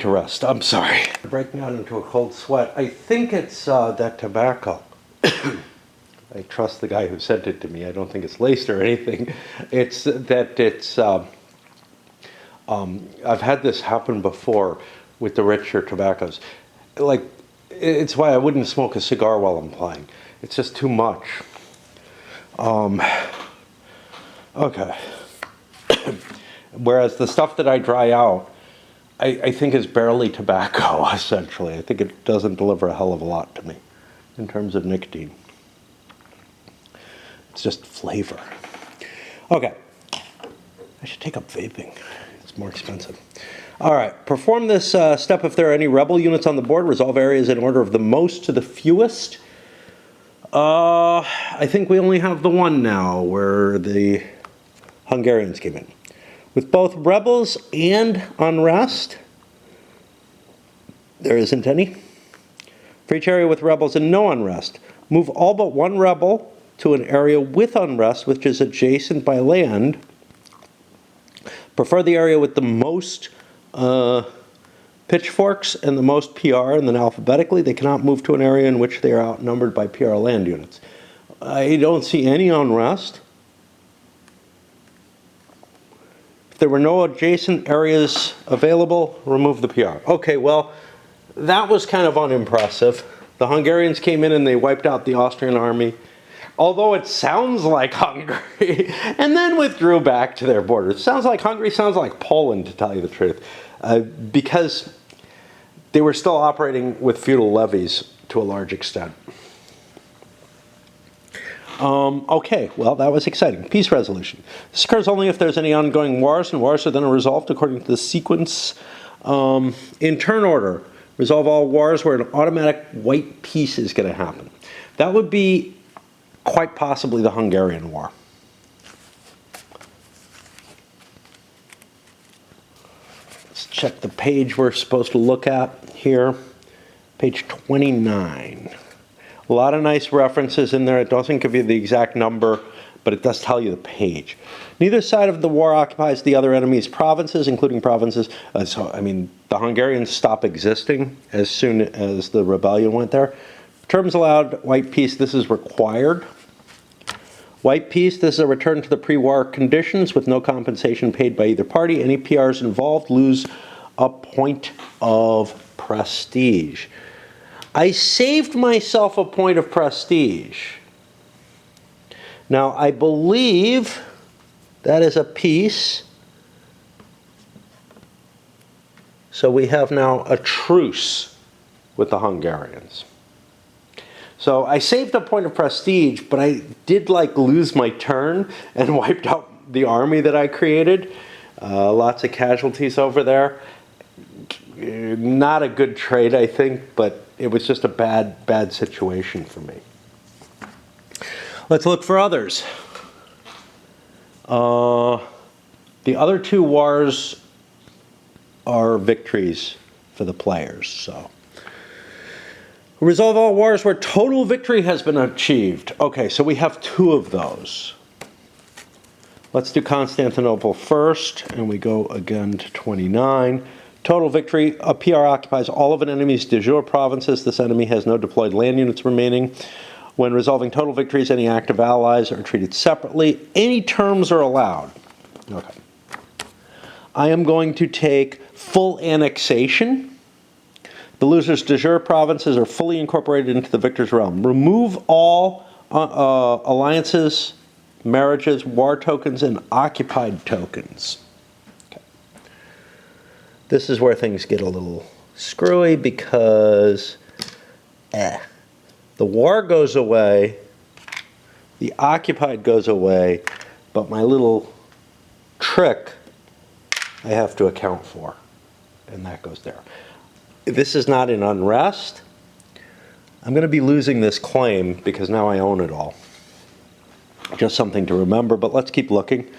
to rest. I'm sorry. Breaking out into a cold sweat. I think it's that tobacco. I trust the guy who sent it to me. I don't think it's laced or anything. It's that it's. I've had this happen before with the richer tobaccos. Like, it's why I wouldn't smoke a cigar while I'm playing. It's just too much. Okay. Whereas the stuff that I dry out, I think is barely tobacco, essentially. I think it doesn't deliver a hell of a lot to me in terms of nicotine. It's just flavor. Okay. I should take up vaping. It's more expensive. All right. Perform this step if there are any rebel units on the board. Resolve areas in order of the most to the fewest. I think we only have the one now where the Hungarians came in. With both rebels and unrest, there isn't any. For each area with rebels and no unrest, move all but one rebel to an area with unrest, which is adjacent by land. Prefer the area with the most pitchforks and the most PR, and then alphabetically, they cannot move to an area in which they are outnumbered by PR land units. I don't see any unrest. If there were no adjacent areas available, remove the PR. Okay, well, that was kind of unimpressive. The Hungarians came in and they wiped out the Austrian army, although it sounds like Hungary, and then withdrew back to their borders. It sounds like Hungary, sounds like Poland, to tell you the truth, because they were still operating with feudal levies to a large extent. Okay, well, that was exciting. Peace resolution. This occurs only if there's any ongoing wars, and wars are then resolved according to the sequence in turn order. Resolve all wars where an automatic white peace is going to happen. That would be quite possibly the Hungarian War. Let's check the page we're supposed to look at here. Page 29. A lot of nice references in there. It doesn't give you the exact number, but it does tell you the page. Neither side of the war occupies the other enemy's provinces, including provinces. The Hungarians stop existing as soon as the rebellion went there. Terms allowed, white peace, this is required. White peace, this is a return to the pre-war conditions with no compensation paid by either party. Any PRs involved lose a point of prestige. I saved myself a point of prestige. Now, I believe that is a peace. So we have now a truce with the Hungarians. So I saved a point of prestige, but I did lose my turn and wiped out the army that I created. Lots of casualties over there. Not a good trade, I think, but it was just a bad situation for me. Let's look for others. The other two wars are victories for the players. So, resolve all wars where total victory has been achieved. Okay, so we have two of those. Let's do Constantinople first, and we go again to 29. Total victory. A PR occupies all of an enemy's de jure provinces. This enemy has no deployed land units remaining. When resolving total victories, any active allies are treated separately. Any terms are allowed. Okay. I am going to take full annexation. The loser's de jure provinces are fully incorporated into the victor's realm. Remove all alliances, marriages, war tokens, and occupied tokens. This is where things get a little screwy because the war goes away, the occupied goes away, but my little trick I have to account for, and that goes there. This is not in unrest. I'm going to be losing this claim because now I own it all. Just something to remember, but let's keep looking.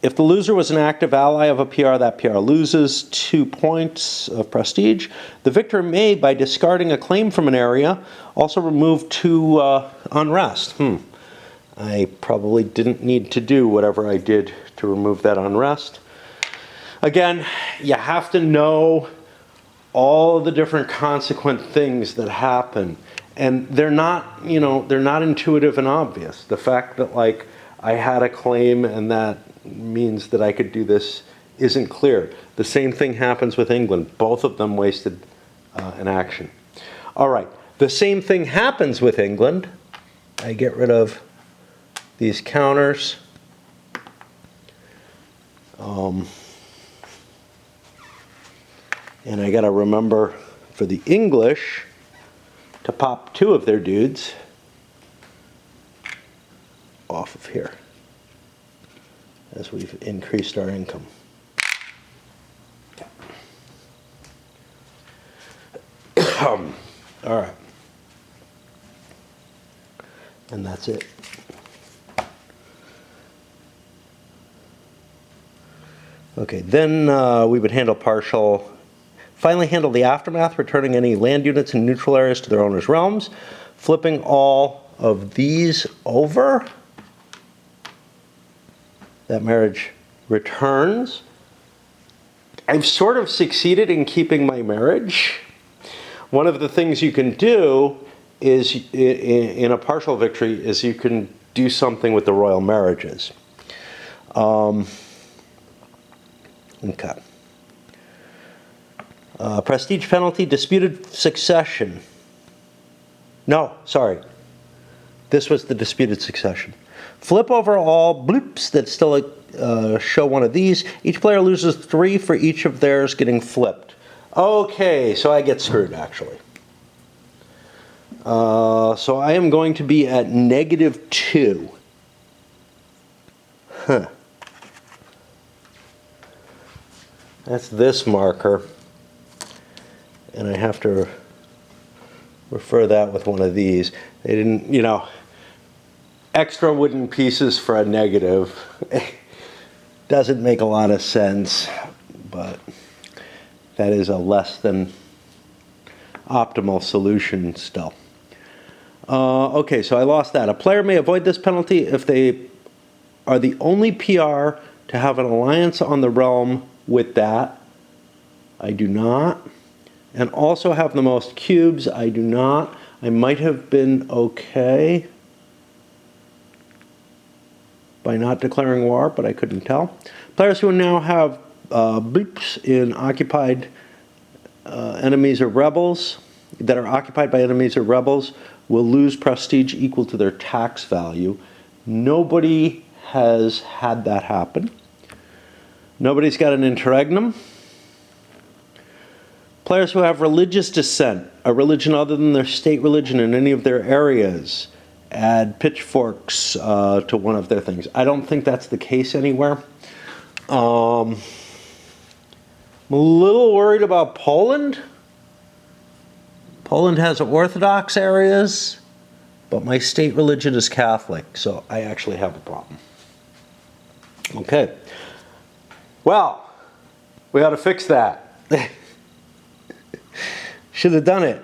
If the loser was an active ally of a PR, that PR loses 2 points of prestige. The victor may, by discarding a claim from an area, also remove 2 unrest. I probably didn't need to do whatever I did to remove that unrest. Again, you have to know all the different consequent things that happen. And they're not, they're not intuitive and obvious. The fact that, I had a claim and that means that I could do this isn't clear. The same thing happens with England. Both of them wasted an action. All right, the same thing happens with England. I get rid of these counters. And I got to remember for the English to pop 2 of their dudes off of here as we've increased our income. All right. And that's it. Okay, then we would finally handle the aftermath, returning any land units in neutral areas to their owners' realms, flipping all of these over. That marriage returns. I've sort of succeeded in keeping my marriage. One of the things you can do is, in a partial victory, is you can do something with the royal marriages. Okay. Prestige penalty, disputed succession. No, sorry. This was the disputed succession. Flip over all bloops that still show one of these. Each player loses 3 for each of theirs getting flipped. Okay, so I get screwed, actually. So I am going to be at -2. Huh. That's this marker. And I have to refer that with one of these. They didn't, extra wooden pieces for a negative. Doesn't make a lot of sense, but that is a less than optimal solution still. Okay, so I lost that. A player may avoid this penalty if they are the only PR to have an alliance on the realm with that. I do not. And also have the most cubes. I do not. I might have been okay by not declaring war, but I couldn't tell. Players who now have bleeps in occupied enemies or rebels, that are occupied by enemies or rebels, will lose prestige equal to their tax value. Nobody has had that happen. Nobody's got an interregnum. Players who have religious dissent, a religion other than their state religion in any of their areas, add pitchforks to one of their things. I don't think that's the case anywhere. I'm a little worried about Poland. Poland has Orthodox areas, but my state religion is Catholic, so I actually have a problem. Okay. Well, we got to fix that. Should have done it.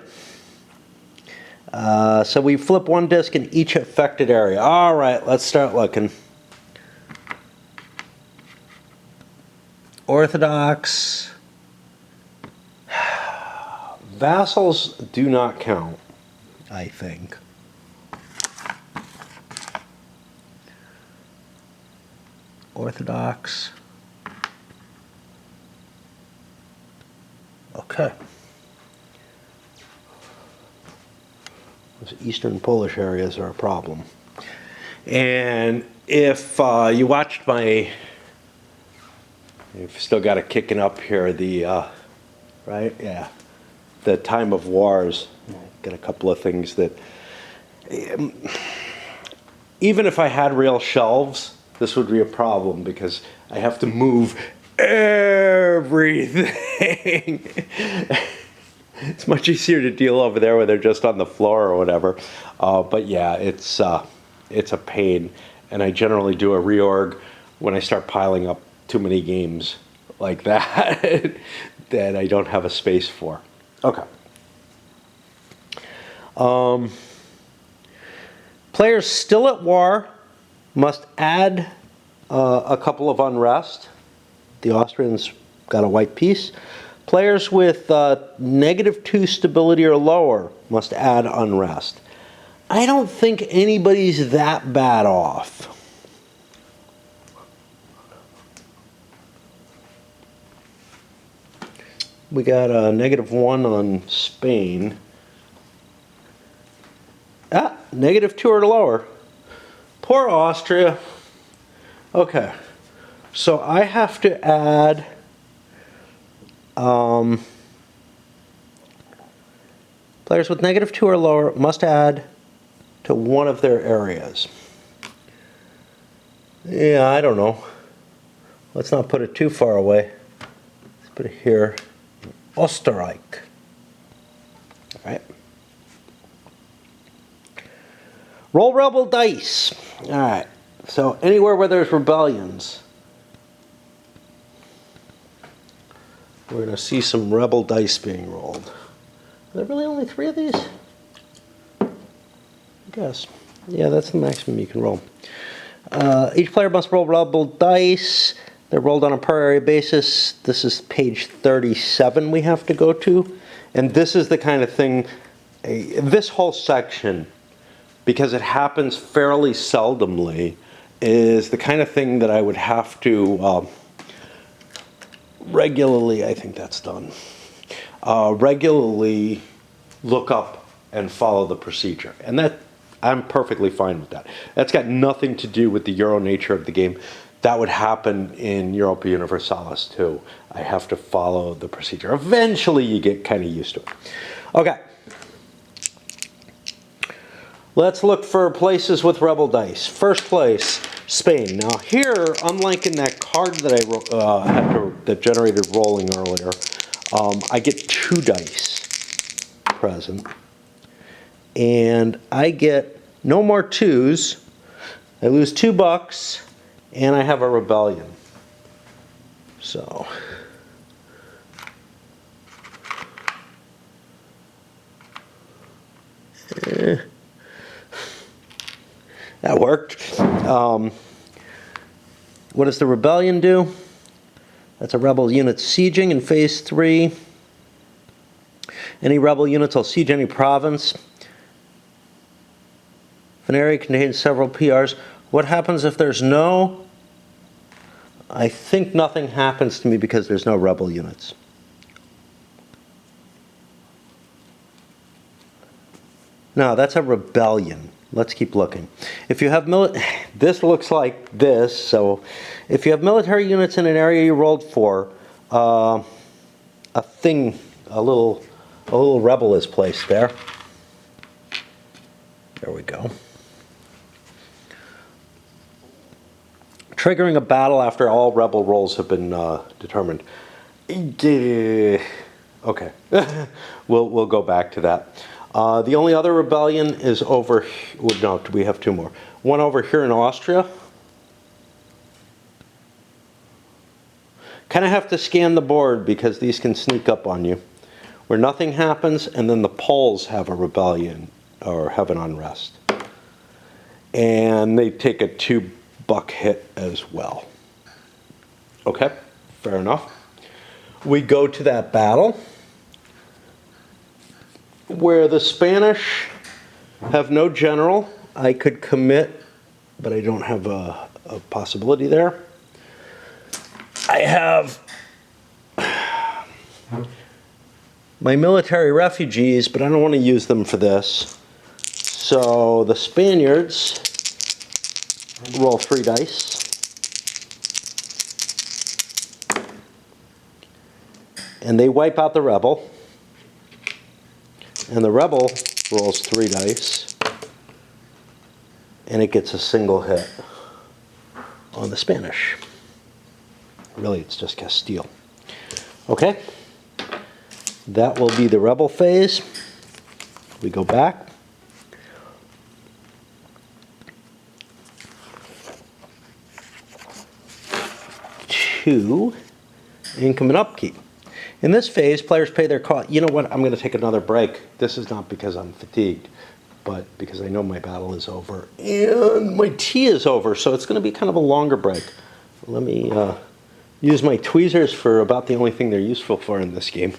So we flip one disc in each affected area. All right, let's start looking. Orthodox. Vassals do not count, I think. Orthodox. Okay. Those Eastern Polish areas are a problem. And if you watched my, you've still got it kicking up here, the, right? Yeah. The Time of Wars. Got a couple of things that, even if I had real shelves, this would be a problem because I have to move everything. It's much easier to deal over there where they're just on the floor or whatever. But yeah, it's a pain. And I generally do a reorg when I start piling up too many games like that that I don't have a space for. Okay. Players still at war must add a couple of unrest. The Austrians got a white piece. Players with -2 stability or lower must add unrest. I don't think anybody's that bad off. We got a -1 on Spain. -2 or lower. Poor Austria. Okay. So I have to add players with -2 or lower must add to one of their areas. Yeah, I don't know. Let's not put it too far away. Let's put it here. Österreich. All right. Roll rebel dice. All right. So anywhere where there's rebellions, we're going to see some rebel dice being rolled. Are there really only 3 of these? I guess. Yeah, that's the maximum you can roll. Each player must roll rebel dice. They're rolled on a per area basis. This is page 37 we have to go to. And this is the kind of thing, this whole section, because it happens fairly seldomly, is the kind of thing that I would have to regularly, I think that's done, regularly look up and follow the procedure. And that, I'm perfectly fine with that. That's got nothing to do with the Euro nature of the game. That would happen in Europa Universalis too. I have to follow the procedure. Eventually you get kind of used to it. Okay. Let's look for places with rebel dice. First place, Spain. Now here, unlike in that card that I that generated rolling earlier, I get 2 dice present. And I get no more 2s. I lose $2, and I have a rebellion. So that worked. What does the rebellion do? That's a rebel unit sieging in phase 3. Any rebel units will siege any province. If an area contains several PRs, what happens if there's no? I think nothing happens to me because there's no rebel units. No, that's a rebellion. Let's keep looking. If you have this looks like this. So, if you have military units in an area you rolled for, a little rebel is placed there. There we go. Triggering a battle after all rebel rolls have been determined. Okay, we'll go back to that. The only other rebellion is over. No, we have 2 more. One over here in Austria. Kind of have to scan the board because these can sneak up on you. Where nothing happens, and then the Poles have a rebellion or have an unrest, and they take a $2 hit as well. Okay, fair enough. We go to that battle where the Spanish have no general. I could commit, but I don't have a possibility there. I have my military refugees, but I don't want to use them for this. So the Spaniards roll 3 dice. And they wipe out the rebel. And the rebel rolls 3 dice. And it gets a single hit on the Spanish. Really, it's just Castile. Okay. That will be the rebel phase. We go back. To income and upkeep. In this phase, players pay their cost. You know what? I'm going to take another break. This is not because I'm fatigued, but because I know my battle is over and my tea is over, so it's going to be kind of a longer break. Let me use my tweezers for about the only thing they're useful for in this game.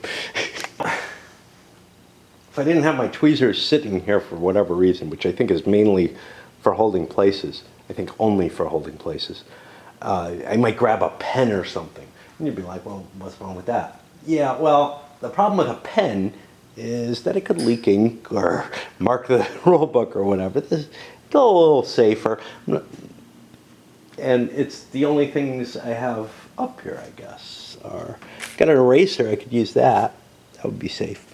If I didn't have my tweezers sitting here for whatever reason, which I think is mainly for holding places, I think only for holding places, I might grab a pen or something. And you'd be like, well, what's wrong with that? Yeah, well, the problem with a pen is that it could leak ink or mark the rule book or whatever. This is a little safer. And it's the only things I have up here, I guess. Or got an eraser, I could use that. That would be safe.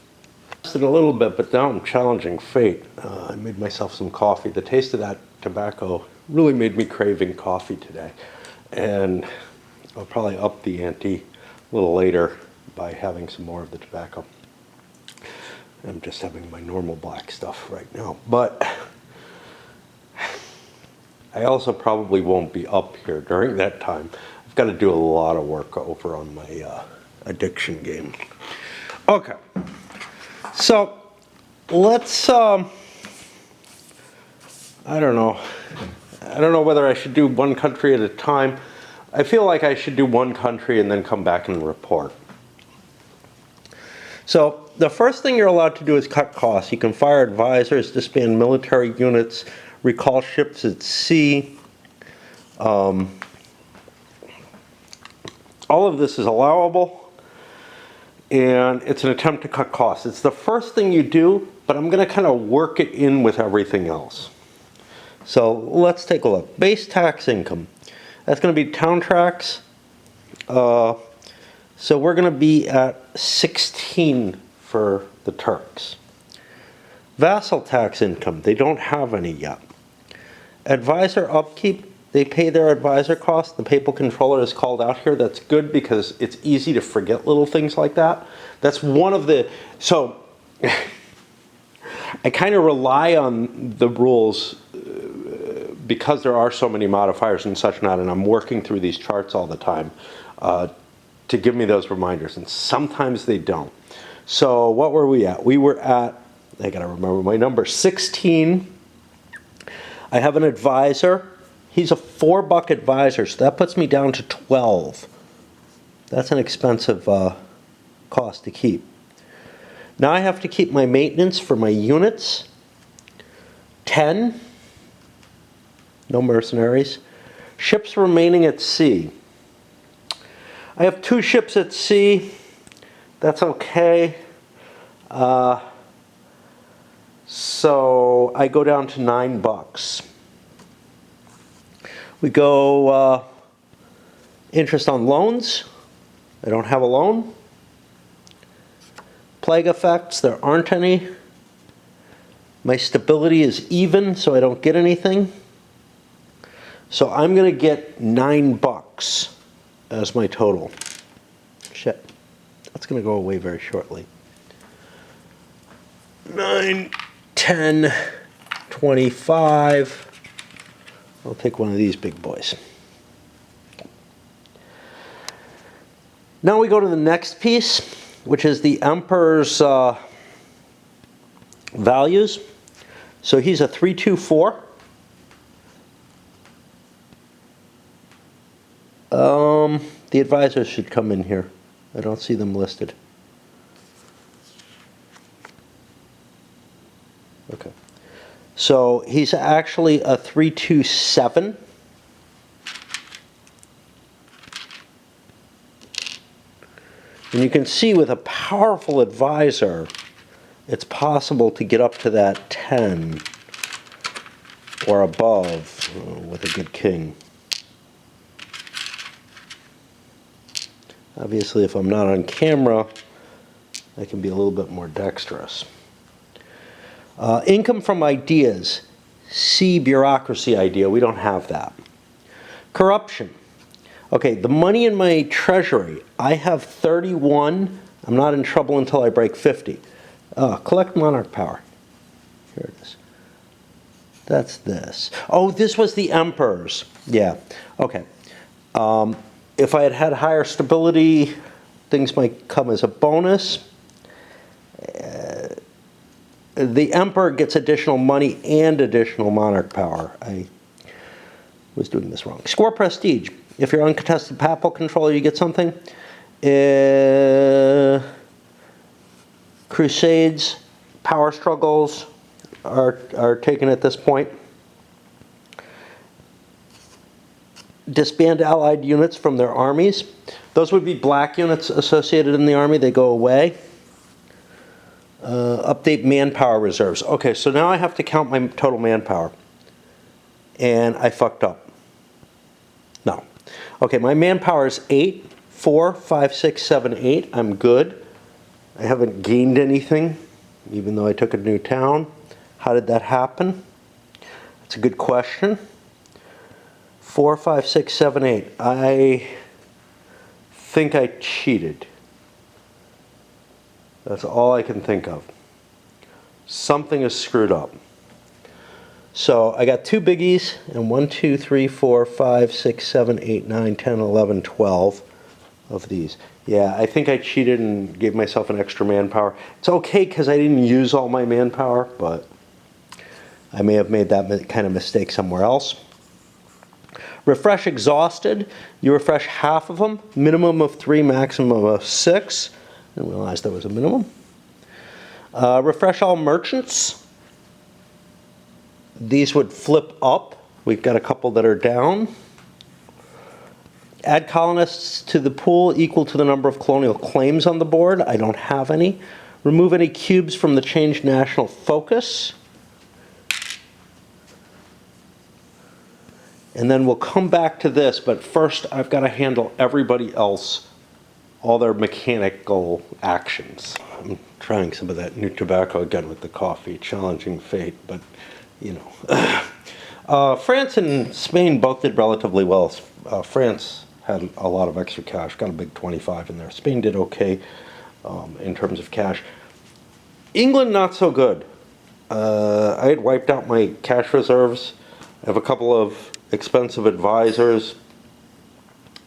A little bit, but now I'm challenging fate. I made myself some coffee. The taste of that tobacco really made me craving coffee today. And I'll probably up the ante a little later by having some more of the tobacco. I'm just having my normal black stuff right now. But I also probably won't be up here during that time. I've got to do a lot of work over on my addiction game. Okay, so let's, I don't know. I don't know whether I should do one country at a time. I feel like I should do one country and then come back and report. So the first thing you're allowed to do is cut costs. You can fire advisors, disband military units, recall ships at sea. All of this is allowable, and it's an attempt to cut costs. It's the first thing you do, but I'm going to kind of work it in with everything else. So let's take a look. Base tax income. That's going to be town tracks. So we're going to be at 16 for the Turks. Vassal tax income. They don't have any yet. Advisor upkeep. They pay their advisor costs. The papal controller is called out here. That's good because it's easy to forget little things like that. That's one of the... So I kind of rely on the rules because there are so many modifiers and such not, and I'm working through these charts all the time to give me those reminders, and sometimes they don't. So what were we at? We were at, I gotta remember my number, 16. I have an advisor. He's a $4 advisor, so that puts me down to 12. That's an expensive cost to keep. Now I have to keep my maintenance for my units, 10. No mercenaries. Ships remaining at sea. I have 2 ships at sea. That's okay. So I go down to $9. We go interest on loans. I don't have a loan. Plague effects, there aren't any. My stability is even, so I don't get anything. So I'm going to get $9 as my total. Shit. That's going to go away very shortly. 9, 10, 25. I'll take one of these big boys. Now we go to the next piece, which is the Emperor's values. So he's a 324. The advisors should come in here. I don't see them listed. Okay. So he's actually a 327. And you can see with a powerful advisor, it's possible to get up to that 10 or above with a good king. Obviously, if I'm not on camera, I can be a little bit more dexterous. Income from ideas. C, bureaucracy idea. We don't have that. Corruption. Okay, the money in my treasury. I have 31. I'm not in trouble until I break 50. Collect monarch power. Here it is. That's this. Oh, this was the emperor's. Yeah. Okay. If I had had higher stability, things might come as a bonus. The emperor gets additional money and additional monarch power. I was doing this wrong. Score prestige. If you're uncontested papal controller, you get something. Crusades, power struggles are taken at this point. Disband allied units from their armies. Those would be black units associated in the army. They go away. Update manpower reserves. Okay, so now I have to count my total manpower. And I fucked up. No. Okay, my manpower is 8, 4, 5, 6, 7, 8. I'm good. I haven't gained anything, even though I took a new town. How did that happen? That's a good question. 4, 5, 6, 7, 8. I think I cheated. That's all I can think of. Something is screwed up. So I got 2 biggies, and 1, 2, 3, 4, 5, 6, 7, 8, 9, 10, 11, 12 of these. Yeah, I think I cheated and gave myself an extra manpower. It's okay because I didn't use all my manpower, but I may have made that kind of mistake somewhere else. Refresh exhausted. You refresh half of them, minimum of 3, maximum of 6. I didn't realize there was a minimum. Refresh all merchants. These would flip up. We've got a couple that are down. Add colonists to the pool equal to the number of colonial claims on the board. I don't have any. Remove any cubes from the change national focus. And then we'll come back to this, but first I've got to handle everybody else, all their mechanical actions. I'm trying some of that new tobacco again with the coffee, challenging fate, but you know. France and Spain both did relatively well. France had a lot of extra cash, got a big 25 in there. Spain did okay in terms of cash. England, not so good. I had wiped out my cash reserves. I have a couple of expensive advisors,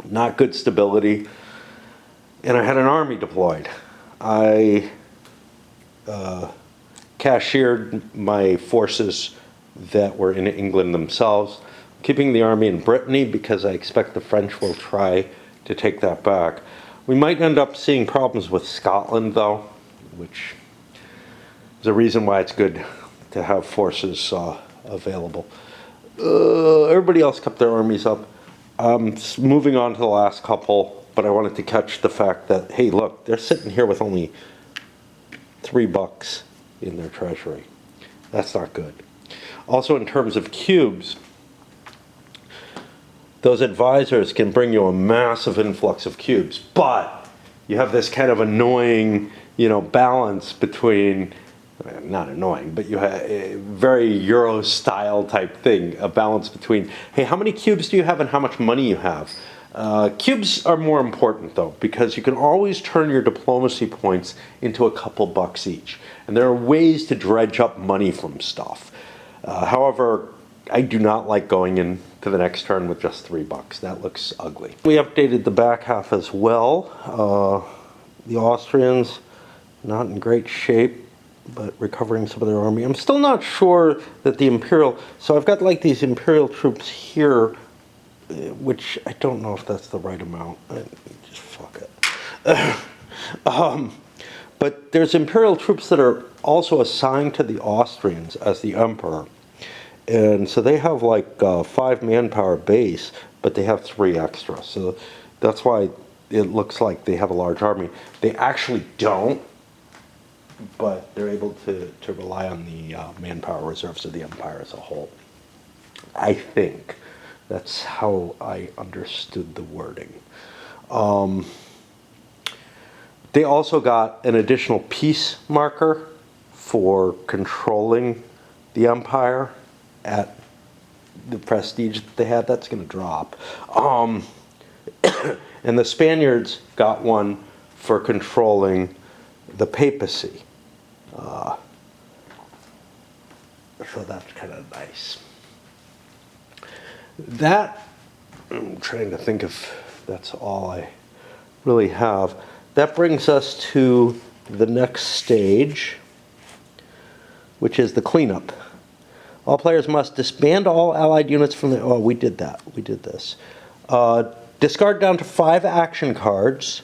not good stability, and I had an army deployed. I cashiered my forces that were in England themselves, keeping the army in Brittany because I expect the French will try to take that back. We might end up seeing problems with Scotland, though, which is a reason why it's good to have forces available. Everybody else kept their armies up. Moving on to the last couple, but I wanted to catch the fact that, hey, look, they're sitting here with only $3 in their treasury. That's not good. Also, in terms of cubes, those advisors can bring you a massive influx of cubes, but you have this kind of annoying, balance between, not annoying, but you have a very Euro style type thing, a balance between, hey, how many cubes do you have and how much money you have? Cubes are more important, though, because you can always turn your diplomacy points into a couple bucks each. And there are ways to dredge up money from stuff. However, I do not like going into the next turn with just $3. That looks ugly. We updated the back half as well. The Austrians, not in great shape, but recovering some of their army. I'm still not sure that the Imperial... So I've got like these Imperial troops here, which I don't know if that's the right amount. Just fuck it. But there's Imperial troops that are also assigned to the Austrians as the Emperor. And so they have like 5 manpower base, but they have 3 extra. So that's why it looks like they have a large army. They actually don't, but they're able to rely on the manpower reserves of the Empire as a whole. I think that's how I understood the wording. They also got an additional peace marker for controlling the Empire at the prestige that they had. That's going to drop. And the Spaniards got one for controlling the papacy. So that's kind of nice. That, I'm trying to think if that's all I really have. That brings us to the next stage, which is the cleanup. All players must disband all allied units from the... Oh, we did that. We did this. Discard down to 5 action cards.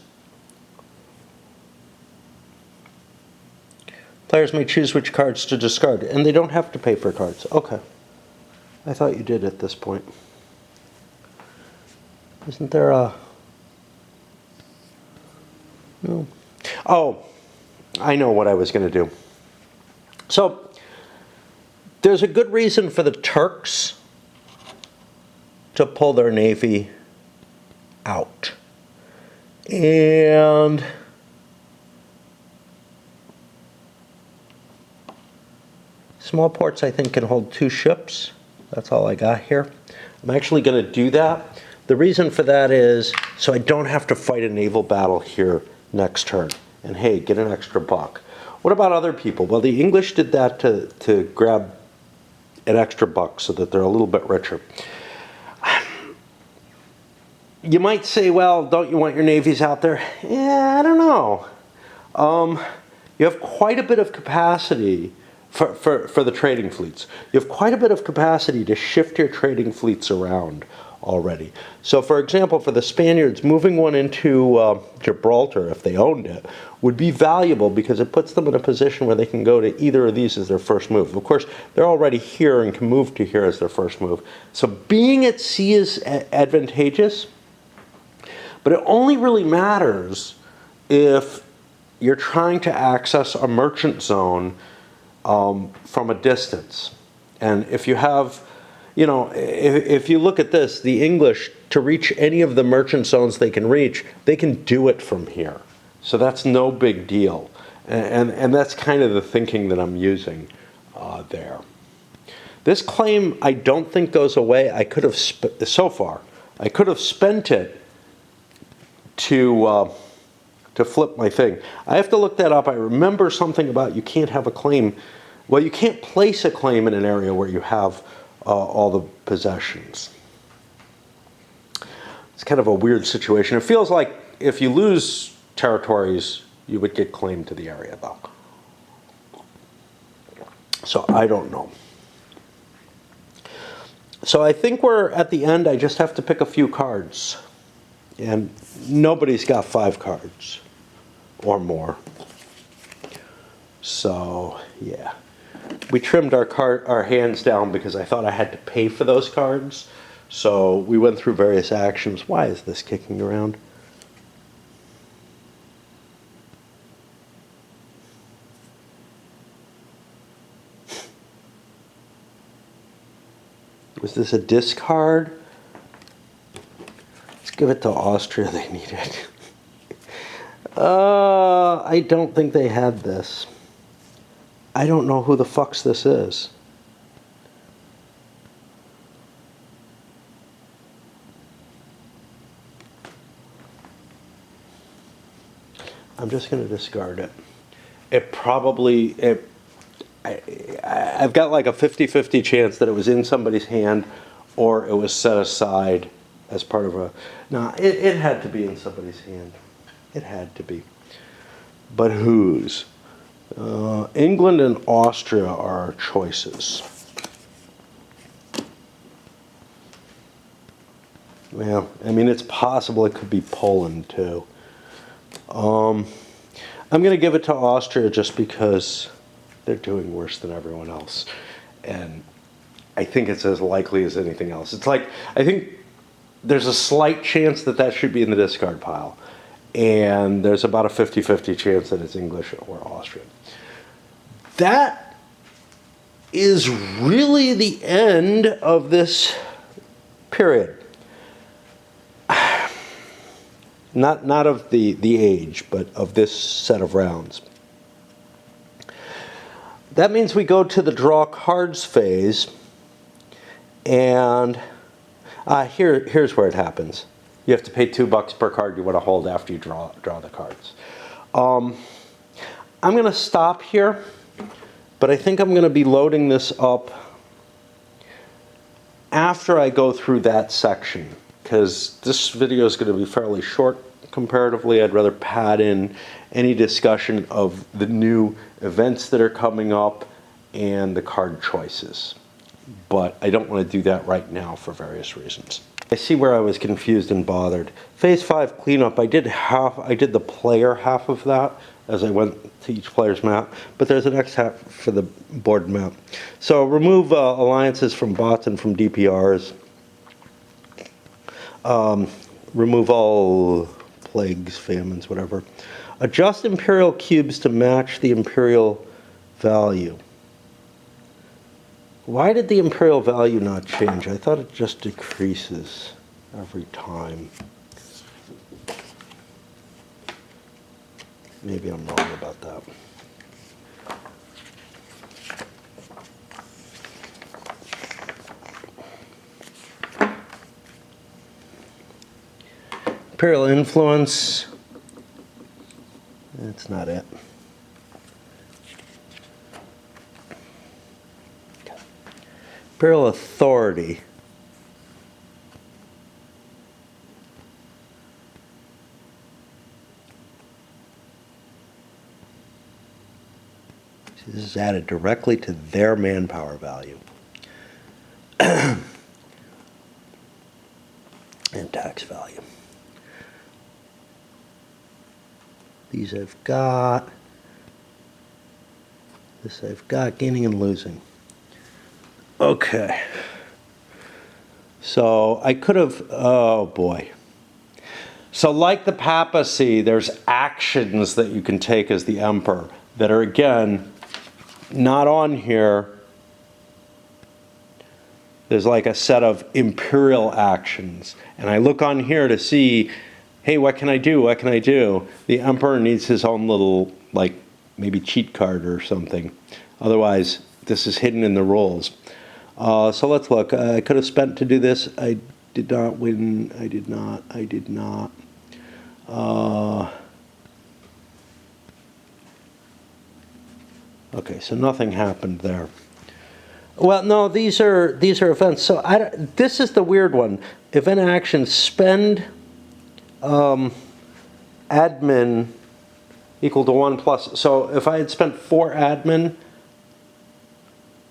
Players may choose which cards to discard, and they don't have to pay for cards. Okay. I thought you did at this point. Isn't there a... No. Oh, I know what I was going to do. So, there's a good reason for the Turks to pull their navy out. And small ports, I think, can hold 2 ships. That's all I got here. I'm actually going to do that. The reason for that is so I don't have to fight a naval battle here next turn. And hey, get an extra buck. What about other people? Well, the English did that to grab an extra buck so that they're a little bit richer. You might say, well, don't you want your navies out there? Yeah, I don't know. You have quite a bit of capacity for the trading fleets. You have quite a bit of capacity to shift your trading fleets around already. So for example, for the Spaniards, moving one into Gibraltar, if they owned it, would be valuable because it puts them in a position where they can go to either of these as their first move. Of course, they're already here and can move to here as their first move. So being at sea is advantageous, but it only really matters if you're trying to access a merchant zone from a distance. And if you have, you know, if you look at this, the English, to reach any of the merchant zones they can do it from here. So that's no big deal. And that's kind of the thinking that I'm using there. This claim, I don't think goes away. I could have, so far, I could have spent it to flip my thing. I have to look that up. I remember something about you can't have a claim. Well, you can't place a claim in an area where you have all the possessions. It's kind of a weird situation. It feels like if you lose territories, you would get claim to the area, though. So I don't know. So I think we're at the end. I just have to pick a few cards. And nobody's got 5 cards or more. So, yeah. We trimmed our hands down because I thought I had to pay for those cards. So we went through various actions. Why is this kicking around? Was this a discard? Give it to Austria, they need it. I don't think they had this. I don't know who the fucks this is. I'm just going to discard it. It probably, I've got like a 50-50 chance that it was in somebody's hand or it was set aside as part of a, no, it had to be in somebody's hand. It had to be. But whose? England and Austria are our choices. Well, I mean, it's possible it could be Poland, too. I'm going to give it to Austria just because they're doing worse than everyone else. And I think it's as likely as anything else. It's like, I think there's a slight chance that that should be in the discard pile. And there's about a 50-50 chance that it's English or Austrian. That is really the end of this period. Not of the age, but of this set of rounds. That means we go to the draw cards phase. And here's where it happens. You have to pay $2 per card you want to hold after you draw the cards. I'm going to stop here, but I think I'm going to be loading this up after I go through that section, because this video is going to be fairly short comparatively. I'd rather pad in any discussion of the new events that are coming up and the card choices. But I don't want to do that right now for various reasons. I see where I was confused and bothered. Phase 5 cleanup, I did the player half of that as I went to each player's map, but there's an X half for the board map. So remove alliances from bots and from DPRs. Remove all plagues, famines, whatever. Adjust imperial cubes to match the imperial value. Why did the imperial value not change? I thought it just decreases every time. Maybe I'm wrong about that. Imperial influence. That's not it. Imperial Authority. This is added directly to their manpower value. And tax value. These I've got. This I've got, gaining and losing. Okay. So I could have, oh boy. So like the papacy, there's actions that you can take as the emperor that are, again, not on here. There's like a set of imperial actions. And I look on here to see, hey, what can I do? What can I do? The emperor needs his own little, like, maybe cheat card or something. Otherwise, this is hidden in the rules. So let's look. I could have spent to do this. I did not win. I did not. I did not. Okay, so nothing happened there. Well, no, these are events. So this is the weird one. Event actions, spend admin equal to 1 plus. So if I had spent 4 admin,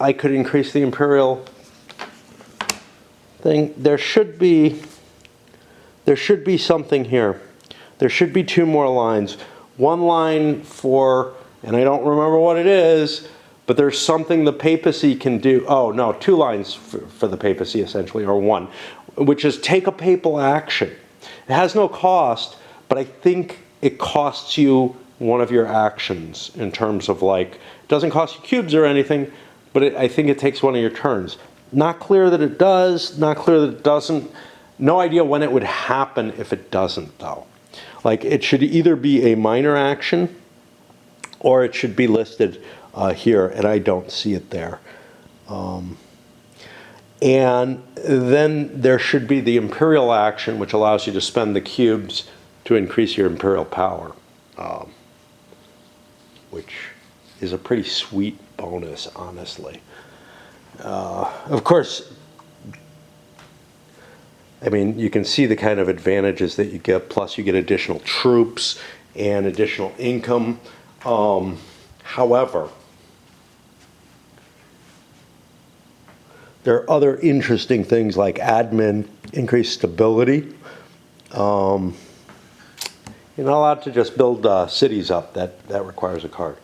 I could increase the imperial thing. There should be something here. There should be 2 more lines. One line for, and I don't remember what it is, but there's something the papacy can do. Oh, no, 2 lines for the papacy, essentially, or 1, which is take a papal action. It has no cost, but I think it costs you one of your actions in terms of, like, it doesn't cost you cubes or anything, but I think it takes one of your turns. Not clear that it does, not clear that it doesn't. No idea when it would happen if it doesn't, though. Like, it should either be a minor action or it should be listed here, and I don't see it there. And then there should be the imperial action, which allows you to spend the cubes to increase your imperial power, which is a pretty sweet bonus, honestly. Of course, I mean, you can see the kind of advantages that you get, plus you get additional troops and additional income. However, there are other interesting things like admin, increased stability. You're not allowed to just build cities up. That requires a card.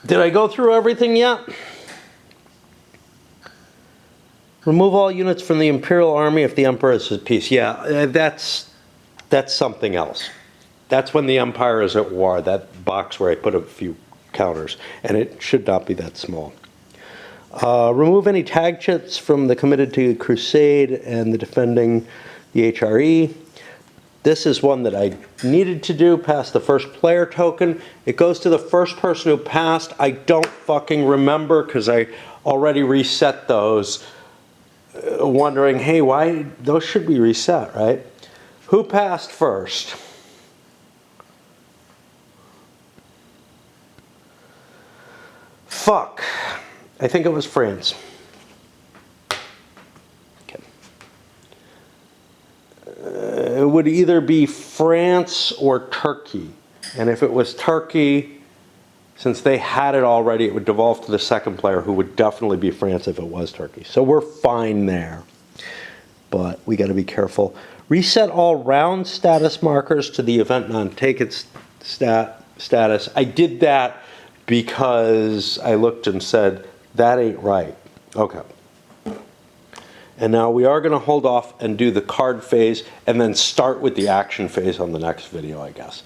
Did I go through everything yet? Remove all units from the Imperial Army if the Emperor is at peace. Yeah, that's something else. That's when the Empire is at war, that box where I put a few counters. And it should not be that small. Remove any tag chits from the committed to crusade and the defending the HRE. This is one that I needed to do, pass the first player token. It goes to the first person who passed. I don't fucking remember because I already reset those. Wondering, hey, why? Those should be reset, right? Who passed first? Fuck. I think it was France. Okay. It would either be France or Turkey. And if it was Turkey, since they had it already, it would devolve to the second player, who would definitely be France if it was Turkey. So we're fine there. But we got to be careful. Reset all round status markers to the event non-taken status. I did that because I looked and said, that ain't right. Okay. And now we are going to hold off and do the card phase and then start with the action phase on the next video, I guess.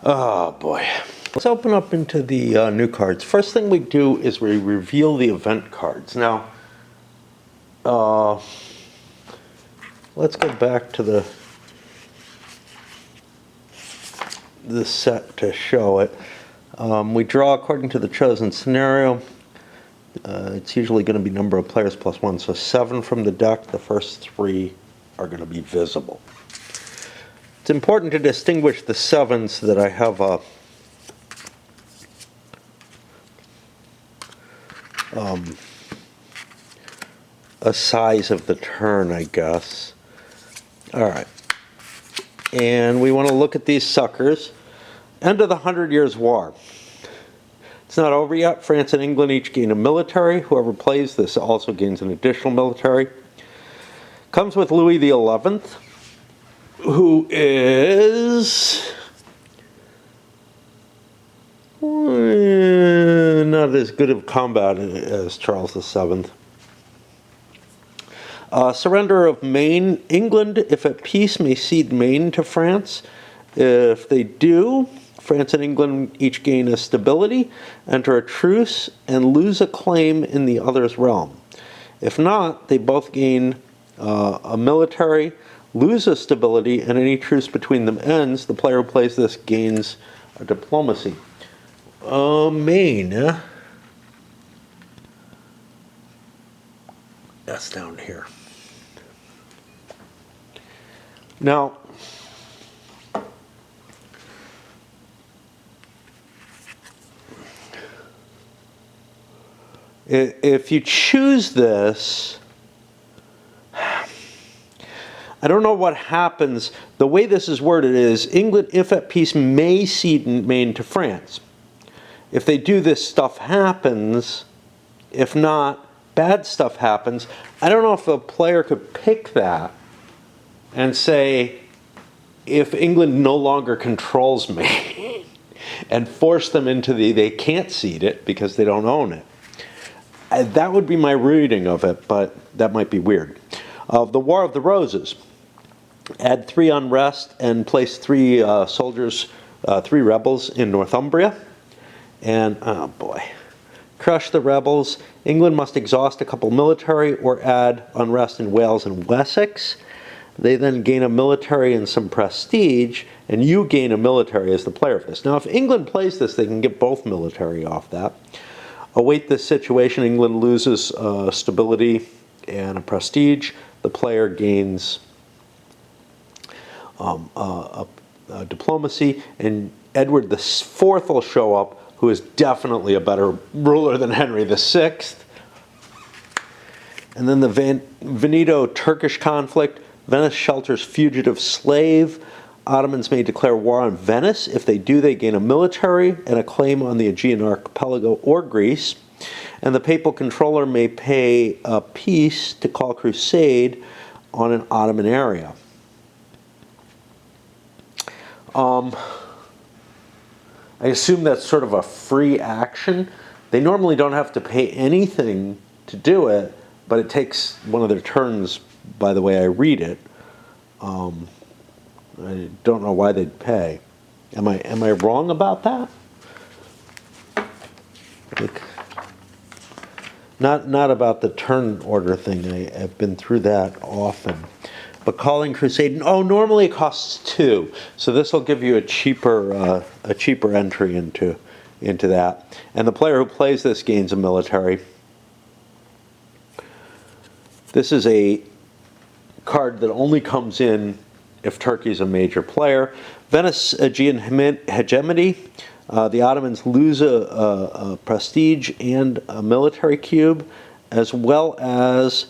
Oh, boy. Let's open up into the new cards. First thing we do is we reveal the event cards. Now, let's go back to the set to show it. We draw according to the chosen scenario. It's usually going to be number of players plus 1. So 7 from the deck. The first 3 are going to be visible. It's important to distinguish the 7 so that I have a a size of the turn, I guess. All right. And we want to look at these suckers. End of the 100 Years' War. It's not over yet. France and England each gain a military. Whoever plays this also gains an additional military. Comes with Louis XI, who is not as good of combat as Charles VII. Surrender of Maine. England, if at peace, may cede Maine to France. If they do, France and England each gain a stability, enter a truce, and lose a claim in the other's realm. If not, they both gain a military, lose a stability, and any truce between them ends. The player who plays this gains a diplomacy. Maine. That's down here. Now, if you choose this, I don't know what happens. The way this is worded is, England, if at peace, may cede Maine to France. If they do, this stuff happens. If not, bad stuff happens. I don't know if a player could pick that and say, if England no longer controls me, and force them into they can't cede it because they don't own it. That would be my reading of it, but that might be weird. The War of the Roses. Add 3 unrest and place 3 soldiers, 3 rebels in Northumbria. And, oh boy, crush the rebels. England must exhaust a couple military or add unrest in Wales and Wessex. They then gain a military and some prestige, and you gain a military as the player of this. Now, if England plays this, they can get both military off that. Await this situation. England loses stability and a prestige. The player gains a diplomacy, and Edward IV will show up, who is definitely a better ruler than Henry VI. And then the Veneto-Turkish conflict. Venice shelters fugitive slave. Ottomans may declare war on Venice. If they do, they gain a military and a claim on the Aegean archipelago or Greece. And the papal controller may pay a peace to call crusade on an Ottoman area. I assume that's sort of a free action. They normally don't have to pay anything to do it, but it takes one of their turns by the way I read it. I don't know why they'd pay. Am I wrong about that? Like, not about the turn order thing. I've been through that often. But calling crusade, oh, normally it costs 2. So this will give you a cheaper entry into that. And the player who plays this gains a military. This is a card that only comes in if Turkey's a major player. Venice Aegean hegemony. The Ottomans lose a prestige and a military cube, as well as,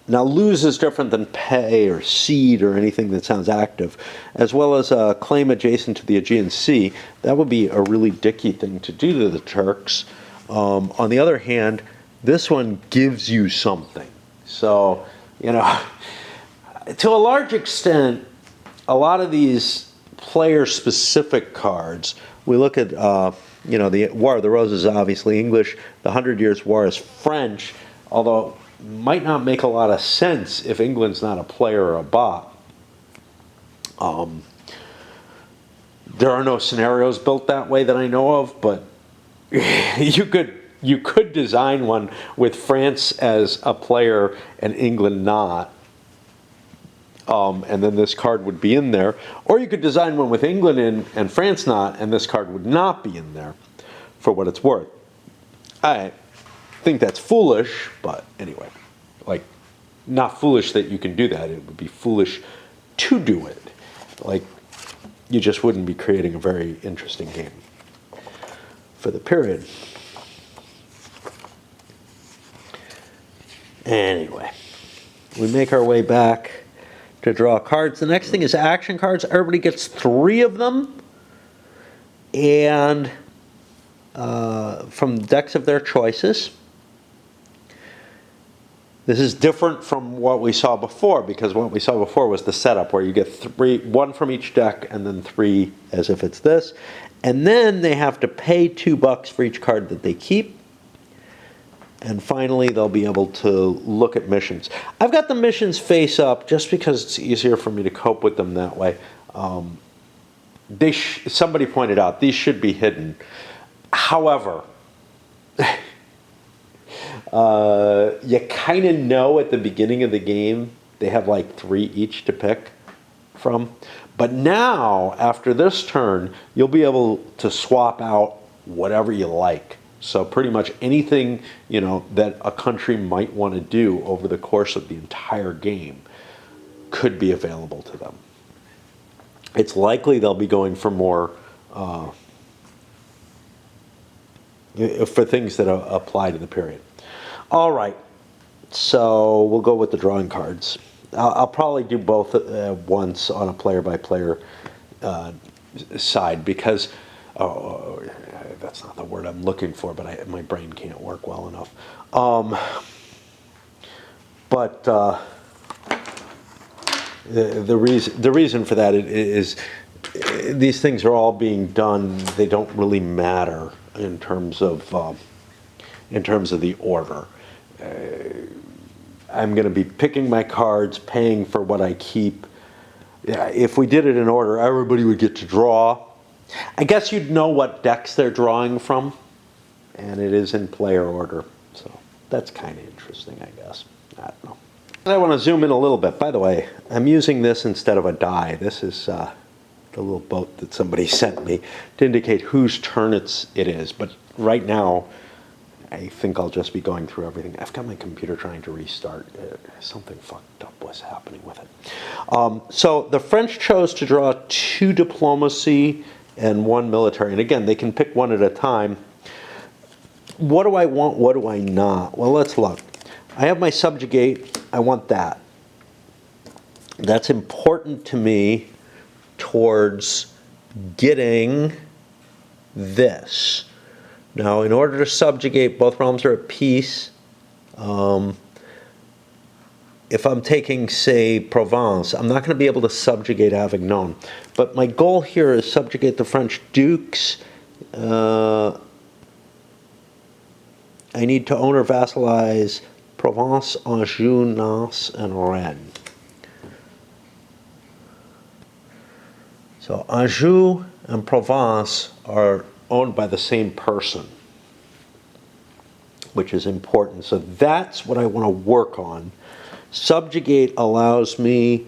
now lose is different than pay or cede or anything that sounds active, as well as a claim adjacent to the Aegean Sea. That would be a really dicky thing to do to the Turks. On the other hand, this one gives you something. So, you know, to a large extent, a lot of these player-specific cards, we look at, you know, the War of the Roses is obviously English, the 100 Years' War is French, although it might not make a lot of sense if England's not a player or a bot. There are no scenarios built that way that I know of, but you could design one with France as a player and England not. And then this card would be in there. Or you could design one with England in and France not, and this card would not be in there, for what it's worth. I think that's foolish, but anyway. Like, not foolish that you can do that. It would be foolish to do it. Like, you just wouldn't be creating a very interesting game for the period. Anyway, we make our way back to draw cards. The next thing is action cards. Everybody gets 3 of them, and from decks of their choices. This is different from what we saw before, because what we saw before was the setup where you get 3, 1 from each deck, and then 3 as if it's this. And then they have to pay $2 for each card that they keep. And finally, they'll be able to look at missions. I've got the missions face up just because it's easier for me to cope with them that way. Somebody pointed out, these should be hidden. However, you kind of know at the beginning of the game, they have like 3 each to pick from. But now, after this turn, you'll be able to swap out whatever you like. So pretty much anything, you know, that a country might want to do over the course of the entire game could be available to them. It's likely they'll be going for more, for things that apply to the period. All right, so we'll go with the drawing cards. I'll probably do both at once on a player-by-player side, because that's not the word I'm looking for, but my brain can't work well enough. The reason for that is these things are all being done. They don't really matter in terms of the order. I'm going to be picking my cards, paying for what I keep. If we did it in order, everybody would get to draw. I guess you'd know what decks they're drawing from, and it is in player order. So that's kind of interesting, I guess. I don't know. I want to zoom in a little bit. By the way, I'm using this instead of a die. This is the little boat that somebody sent me to indicate whose turn it is. But right now, I think I'll just be going through everything. I've got my computer trying to restart. Something fucked up was happening with it. So the French chose to draw 2 diplomacy and 1 military. And again, they can pick 1 at a time. What do I want? What do I not? Well, let's look. I have my subjugate. I want that. That's important to me towards getting this. Now, in order to subjugate, both realms are at peace. If I'm taking, say, Provence, I'm not going to be able to subjugate Avignon. But my goal here is subjugate the French dukes. I need to own or vassalize Provence, Anjou, Nantes, and Rennes. So Anjou and Provence are owned by the same person, which is important. So that's what I want to work on. Subjugate allows me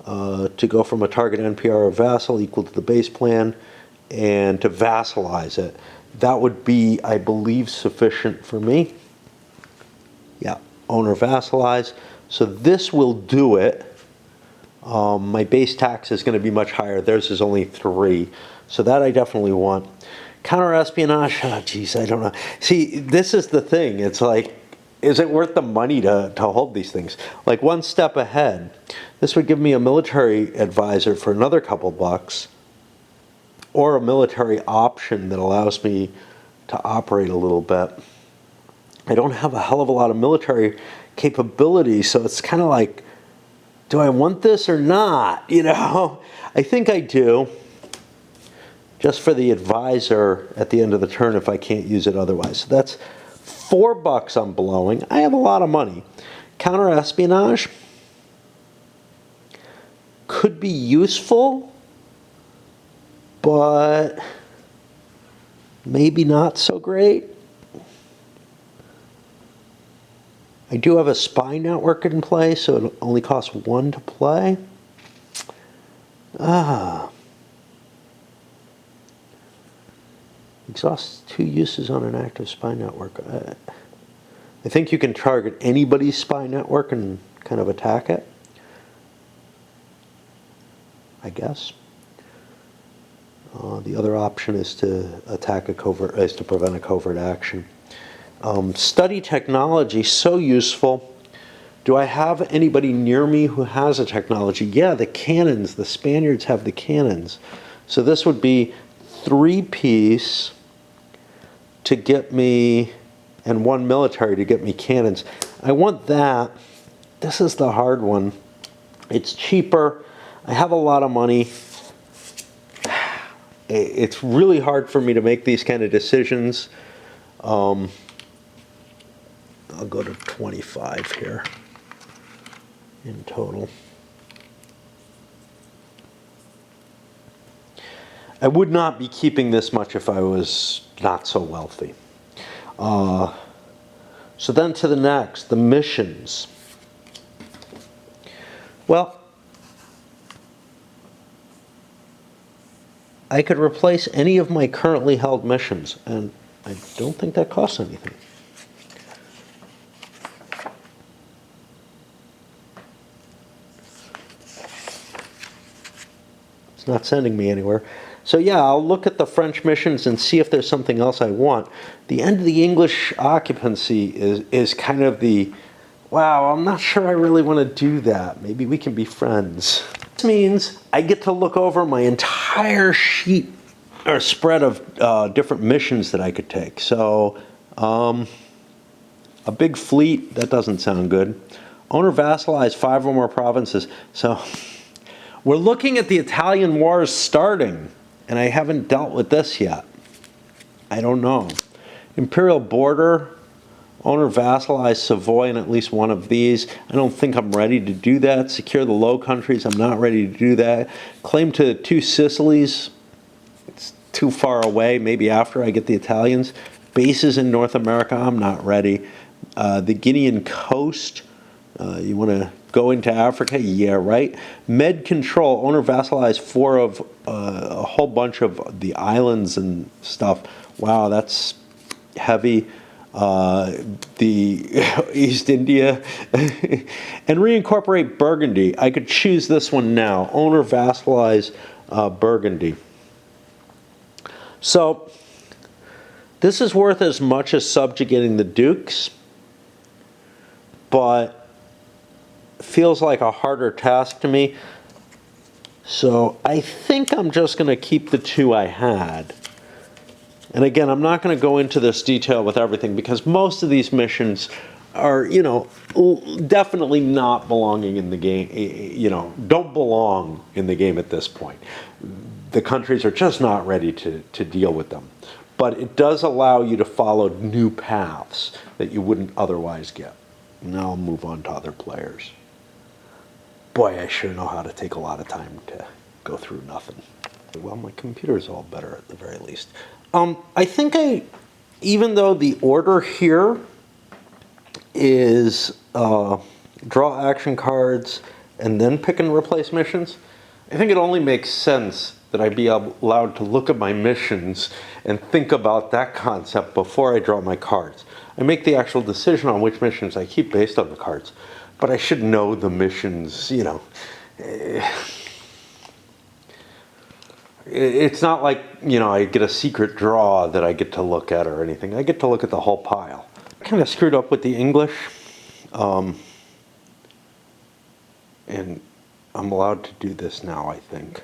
to go from a target NPR or vassal equal to the base plan and to vassalize it. That would be, I believe, sufficient for me. Yeah, own or vassalize. So this will do it. My base tax is going to be much higher. Theirs is only 3. So that I definitely want. Counter-espionage, oh geez, I don't know. See, this is the thing. It's like, is it worth the money to hold these things? Like, one step ahead, this would give me a military advisor for another couple bucks, or a military option that allows me to operate a little bit. I don't have a hell of a lot of military capability, so it's kind of like, do I want this or not? You know, I think I do. Just for the advisor at the end of the turn if I can't use it otherwise. So that's $4 I'm blowing. I have a lot of money. Counter-espionage could be useful, but maybe not so great. I do have a spy network in play, so it only costs 1 to play. Exhausts 2 uses on an active spy network. I think you can target anybody's spy network and kind of attack it, I guess. The other option is to attack a covert, is to prevent a covert action. Study technology, so useful. Do I have anybody near me who has a technology? Yeah, the cannons. The Spaniards have the cannons. So this would be 3-piece to get me, and 1 military to get me cannons. I want that. This is the hard one. It's cheaper. I have a lot of money. It's really hard for me to make these kind of decisions. I'll go to 25 here in total. I would not be keeping this much if I was not so wealthy. So then to the next, the missions. Well, I could replace any of my currently held missions, and I don't think that costs anything. It's not sending me anywhere. So yeah, I'll look at the French missions and see if there's something else I want. The end of the English occupancy is kind of the, wow, I'm not sure I really want to do that. Maybe we can be friends. This means I get to look over my entire sheet or spread of different missions that I could take. So a big fleet, that doesn't sound good. Owner vassalize 5 or more provinces. So we're looking at the Italian wars starting, and I haven't dealt with this yet. I don't know. Imperial border, owner vassalize Savoy in at least one of these. I don't think I'm ready to do that. Secure the Low Countries, I'm not ready to do that. Claim to 2 Sicilies, it's too far away, maybe after I get the Italians. Bases in North America, I'm not ready. The Guinean coast, you want to go into Africa? Yeah, right. Med control, owner vassalize 4 of a whole bunch of the islands and stuff. Wow, that's heavy. The East India. And reincorporate Burgundy. I could choose this one now. Owner vassalize Burgundy. So this is worth as much as subjugating the dukes, but feels like a harder task to me. So I think I'm just going to keep the 2 I had. And again, I'm not going to go into this detail with everything because most of these missions are, you know, definitely not belonging in the game, you know, don't belong in the game at this point. The countries are just not ready to deal with them. But it does allow you to follow new paths that you wouldn't otherwise get. Now I'll move on to other players. Boy, I sure know how to take a lot of time to go through nothing. Well, my computer's all better at the very least. I think even though the order here is draw action cards and then pick and replace missions, I think it only makes sense that I be allowed to look at my missions and think about that concept before I draw my cards. I make the actual decision on which missions I keep based on the cards. But I should know the missions, you know. It's not like, you know, I get a secret draw that I get to look at or anything. I get to look at the whole pile. I kind of screwed up with the English. And I'm allowed to do this now, I think.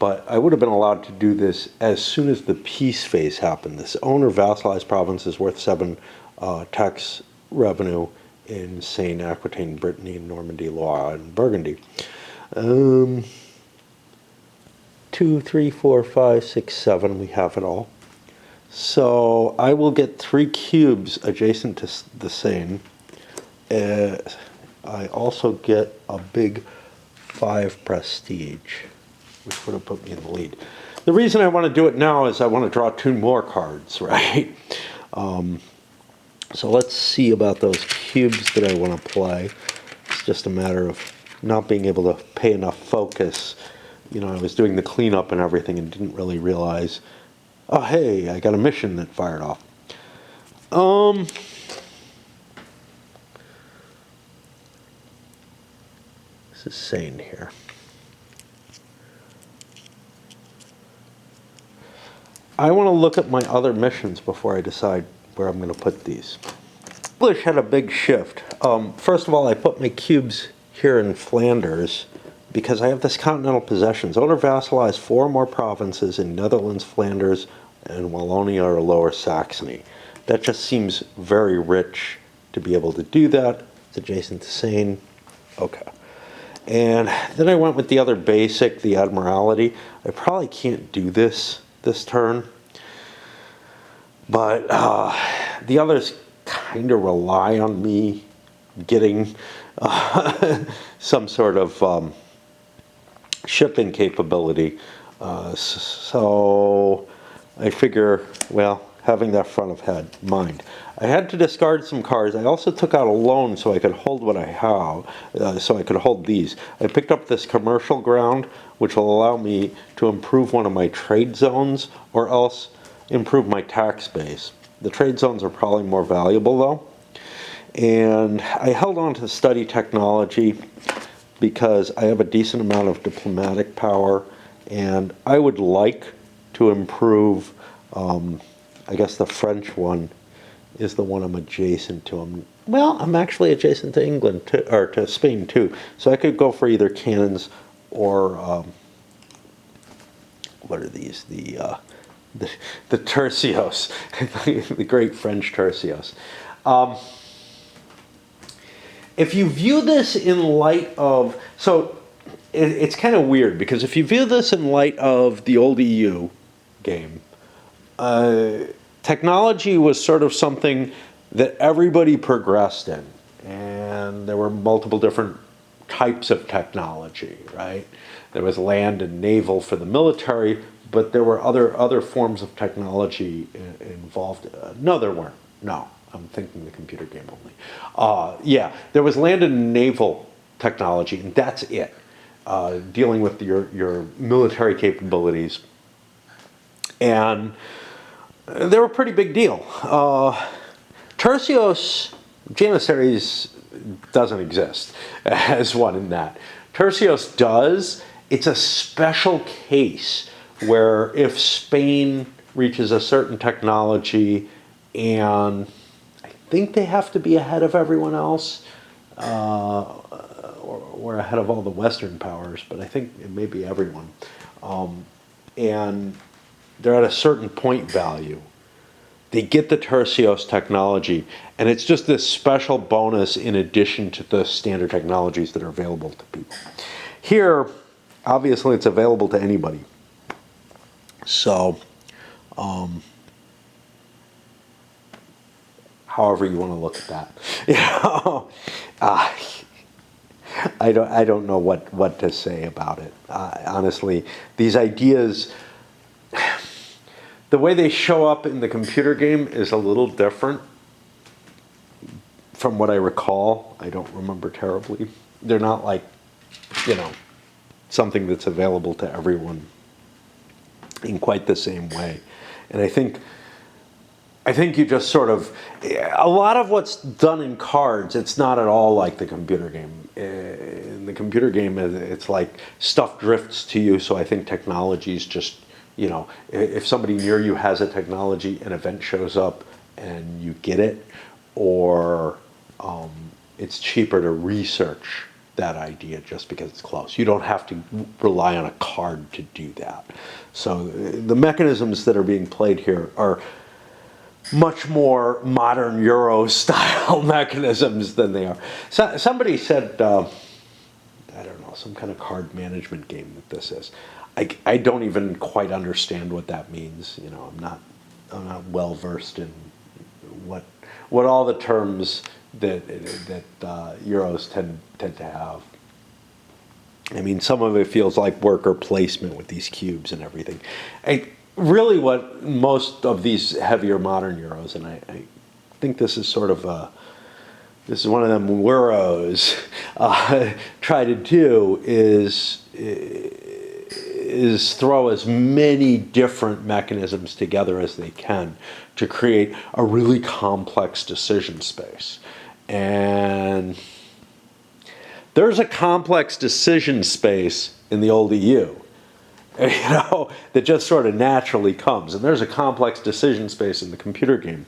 But I would have been allowed to do this as soon as the peace phase happened. This owner vassalized province is worth 7 tax revenue in Seine, Aquitaine, Brittany, Normandy, Loire, and Burgundy. 2, 3, 4, 5, 6, 7, we have it all. So I will get 3 cubes adjacent to the Seine. I also get a big 5 prestige, which would have put me in the lead. The reason I want to do it now is I want to draw 2 more cards, right? So let's see about those cubes that I want to play. It's just a matter of not being able to pay enough focus. You know, I was doing the cleanup and everything and didn't really realize, oh hey, I got a mission that fired off. This is Seine here. I want to look at my other missions before I decide where I'm going to put these. English had a big shift. First of all, I put my cubes here in Flanders because I have this continental possessions. Owner vassalized 4 more provinces in Netherlands, Flanders, and Wallonia or Lower Saxony. That just seems very rich to be able to do that. It's adjacent to Seine. Okay. And then I went with the other basic, the Admiralty. I probably can't do this turn. But the others kind of rely on me getting some sort of shipping capability. So I figure, well, having that front of head, mind. I had to discard some cards. I also took out a loan so I could hold what I have, so I could hold these. I picked up this commercial ground, which will allow me to improve one of my trade zones, or else improve my tax base. The trade zones are probably more valuable though. And I held on to study technology because I have a decent amount of diplomatic power, and I would like to improve, I guess the French one is the one I'm adjacent to. Well, I'm actually adjacent to England, or to Spain too. So I could go for either cannons or, what are these? The tercios, the great French tercios. If you view this in light of, so it's kind of weird because if you view this in light of the old EU game, technology was sort of something that everybody progressed in, and there were multiple different types of technology, right? There was land and naval for the military, but there were other forms of technology involved. No, there weren't. No, I'm thinking the computer game only. Yeah, there was land and naval technology, and that's it. Dealing with your military capabilities. And they were a pretty big deal. Tercios, Janissaries doesn't exist as one in that. Tercios does. It's a special case where if Spain reaches a certain technology, and I think they have to be ahead of everyone else, or ahead of all the Western powers, but I think it may be everyone. And they're at a certain point value. They get the Tercios technology, and it's just this special bonus in addition to the standard technologies that are available to people. Here, obviously, it's available to anybody. So, however you want to look at that, you know, I don't know what to say about it. Honestly, these ideas, the way they show up in the computer game is a little different from what I recall. I don't remember terribly. They're not like, you know, something that's available to everyone in quite the same way. And I think you just sort of, a lot of what's done in cards, it's not at all like the computer game. In the computer game, it's like stuff drifts to you, so I think technology's just, you know, if somebody near you has a technology, an event shows up and you get it, or it's cheaper to research that idea just because it's close. You don't have to rely on a card to do that. So the mechanisms that are being played here are much more modern Euro-style mechanisms than they are. So, somebody said, I don't know, some kind of card management game that this is. I don't even quite understand what that means. You know, I'm not well versed in what all the terms that Euros tend to have. I mean, some of it feels like worker placement with these cubes and everything. Really what most of these heavier modern Euros, and I think this is sort of this is one of them Euros, try to do is throw as many different mechanisms together as they can to create a really complex decision space. And there's a complex decision space in the old EU, you know, that just sort of naturally comes. And there's a complex decision space in the computer game.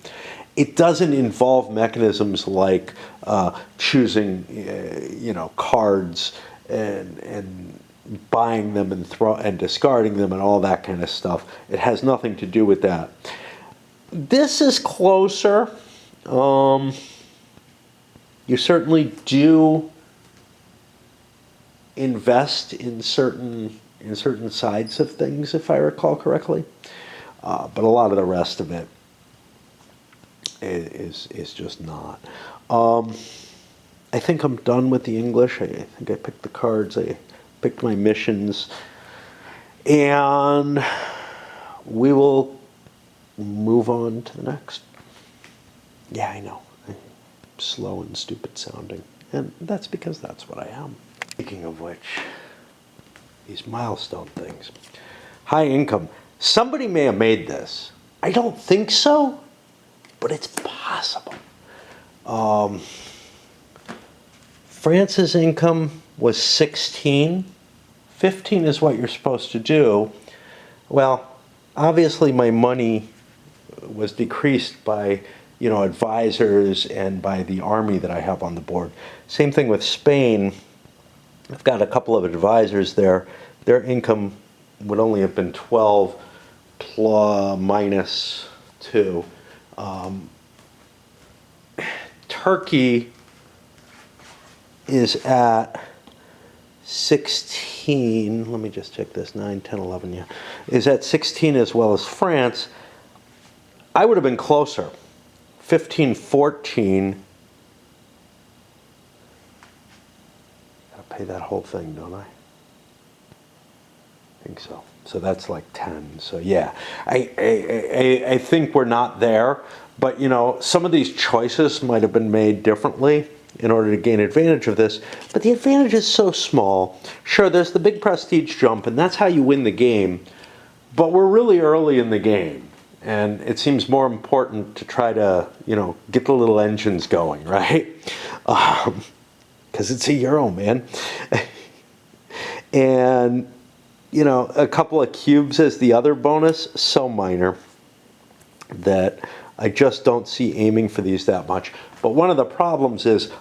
it doesn't involve mechanisms like choosing, cards and buying them and discarding them and all that kind of stuff. It has nothing to do with that. This is closer. You certainly do invest in certain sides of things, if I recall correctly, but a lot of the rest of it is just not. I think I'm done with the English. I think I picked the cards. I picked my missions, and we will move on to the next. Yeah, I know. I'm slow and stupid sounding, and that's because that's what I am. Speaking of which, these milestone things. High income. Somebody may have made this. I don't think so, but it's possible. France's income was 16. 15 is what you're supposed to do. Well, obviously my money was decreased by, advisors and by the army that I have on the board. Same thing with Spain. I've got a couple of advisors there. Their income would only have been 12 plus minus 2. Turkey is at 16. Let me just check this. 9, 10, 11, yeah. Is at 16 as well as France. I would have been closer. 15, 14. Pay that whole thing, don't I? I think so. So that's like 10. So yeah, I think we're not there. But some of these choices might have been made differently in order to gain advantage of this. But the advantage is so small. Sure, there's the big prestige jump, and that's how you win the game. But we're really early in the game, and it seems more important to try to get the little engines going, right? Because it's a Euro, man. And, a couple of cubes as the other bonus, so minor that I just don't see aiming for these that much. But one of the problems is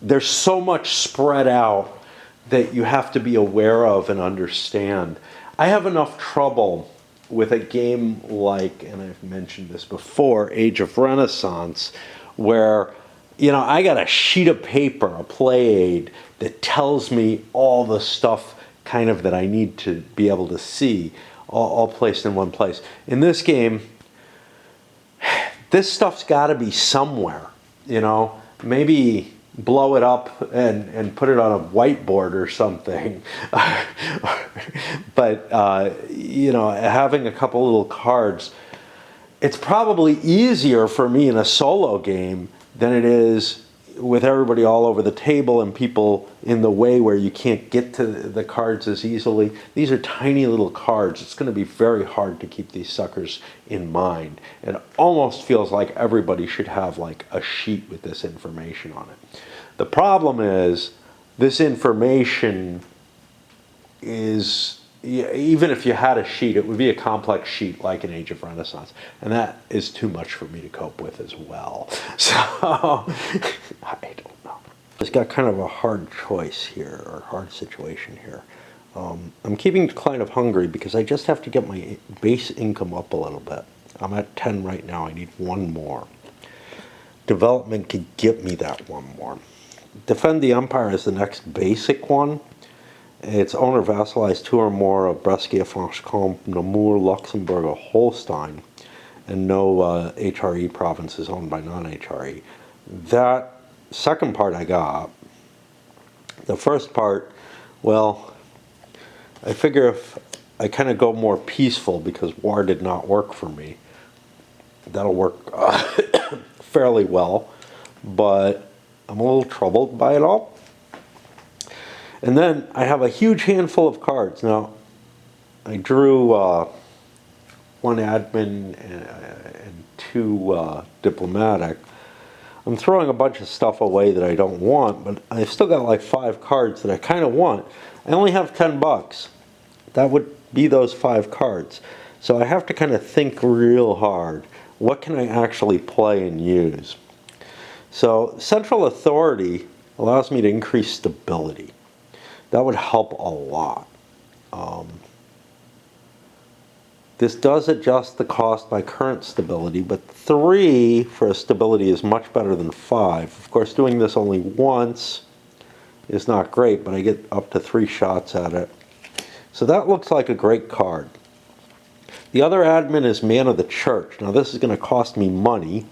there's so much spread out that you have to be aware of and understand. I have enough trouble with a game like, and I've mentioned this before, Age of Renaissance, where I got a sheet of paper, a play aid, that tells me all the stuff kind of that I need to be able to see, all placed in one place. In this game, this stuff's got to be somewhere, maybe blow it up and put it on a whiteboard or something. But, having a couple little cards, it's probably easier for me in a solo game than it is with everybody all over the table and people in the way where you can't get to the cards as easily. These are tiny little cards. It's going to be very hard to keep these suckers in mind. It almost feels like everybody should have like a sheet with this information on it. The problem is this information is, even if you had a sheet, it would be a complex sheet like an Age of Renaissance. And that is too much for me to cope with as well. So, I don't know. It's got kind of a hard choice here, or hard situation here. I'm keeping Decline of Hungary because I just have to get my base income up a little bit. I'm at 10 right now. I need one more. Development could get me that one more. Defend the Empire is the next basic one. Its owner vassalized 2 or more of Brescia, Franche-Comté, Namur, Luxembourg, or Holstein, and no HRE province is owned by non-HRE. That second part I got. The first part, well, I figure if I kind of go more peaceful because war did not work for me, that'll work fairly well, but I'm a little troubled by it all. And then I have a huge handful of cards. Now, I drew one admin and 2 diplomatic. I'm throwing a bunch of stuff away that I don't want, but I've still got like 5 cards that I kind of want. I only have $10. That would be those 5 cards. So I have to kind of think real hard. what can I actually play and use? So central authority allows me to increase stability. That would help a lot. This does adjust the cost by current stability, but 3 for a stability is much better than 5. Of course, doing this only once is not great, but I get up to 3 shots at it. So that looks like a great card. The other admin is Man of the Church. Now this is going to cost me money.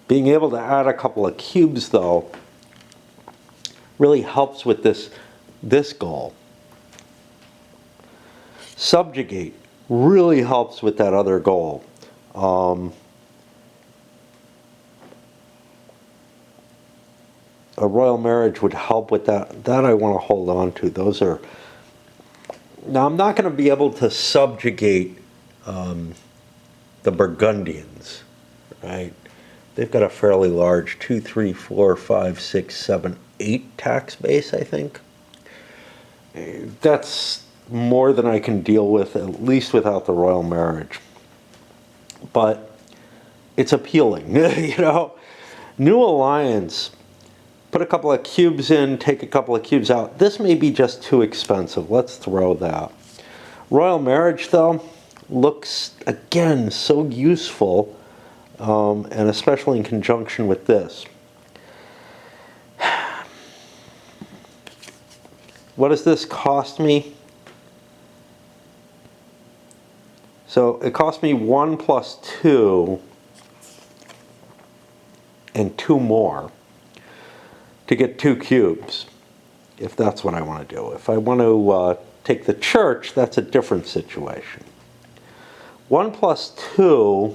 Being able to add a couple of cubes, though, really helps with this goal. Subjugate really helps with that other goal. A royal marriage would help with that. That I want to hold on to. Those are... Now, I'm not going to be able to subjugate the Burgundians, right? They've got a fairly large 2, 3, 4, 5, 6, 7, 8 tax base, I think. That's more than I can deal with, at least without the royal marriage. But it's appealing, you know. New alliance. Put a couple of cubes in, take a couple of cubes out. This may be just too expensive. Let's throw that. Royal marriage, though, looks, again, so useful, and especially in conjunction with this. What does this cost me? So it cost me 1 plus 2 and 2 more to get 2 cubes, if that's what I want to do. If I want to take the church, that's a different situation. 1 plus 2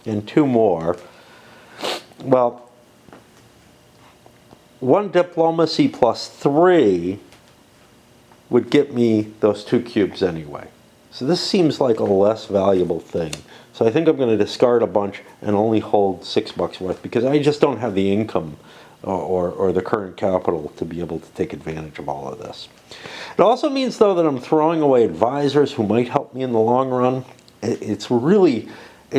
and 2 more. Well, 1 diplomacy plus 3 would get me those 2 cubes anyway. So this seems like a less valuable thing. So I think I'm going to discard a bunch and only hold $6 worth, because I just don't have the income or the current capital to be able to take advantage of all of this. It also means, though, that I'm throwing away advisors who might help me in the long run. It's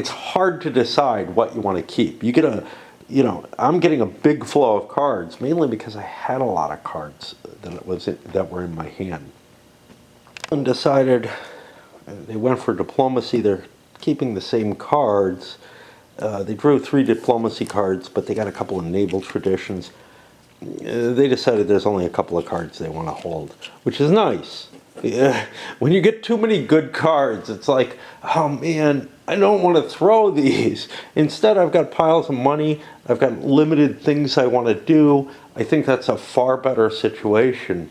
hard to decide what you want to keep. You get I'm getting a big flow of cards, mainly because I had a lot of cards that were in my hand. And decided they went for diplomacy. They're keeping the same cards. They drew 3 diplomacy cards, but they got a couple of naval traditions. They decided there's only a couple of cards they want to hold, which is nice. When you get too many good cards, it's like, oh man, I don't want to throw these. Instead, I've got piles of money. I've got limited things I want to do. I think that's a far better situation.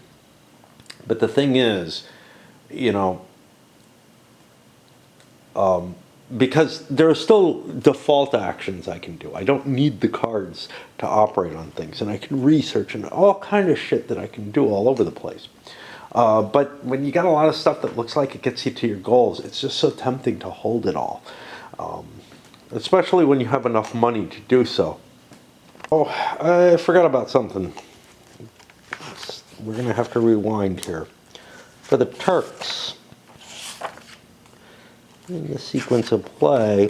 But the thing is, because there are still default actions I can do. I don't need the cards to operate on things, and I can research and all kind of shit that I can do all over the place. But when you got a lot of stuff that looks like it gets you to your goals, it's just so tempting to hold it all, especially when you have enough money to do so. Oh, I forgot about something. We're going to have to rewind here. For the Turks, in the sequence of play,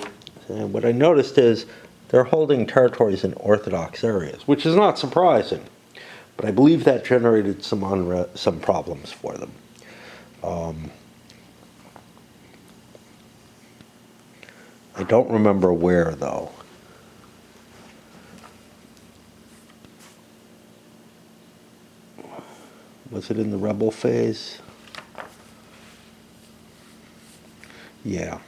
and what I noticed is they're holding territories in Orthodox areas, which is not surprising, but I believe that generated some problems for them. I don't remember where, though. Was it in the rebel phase? Yeah.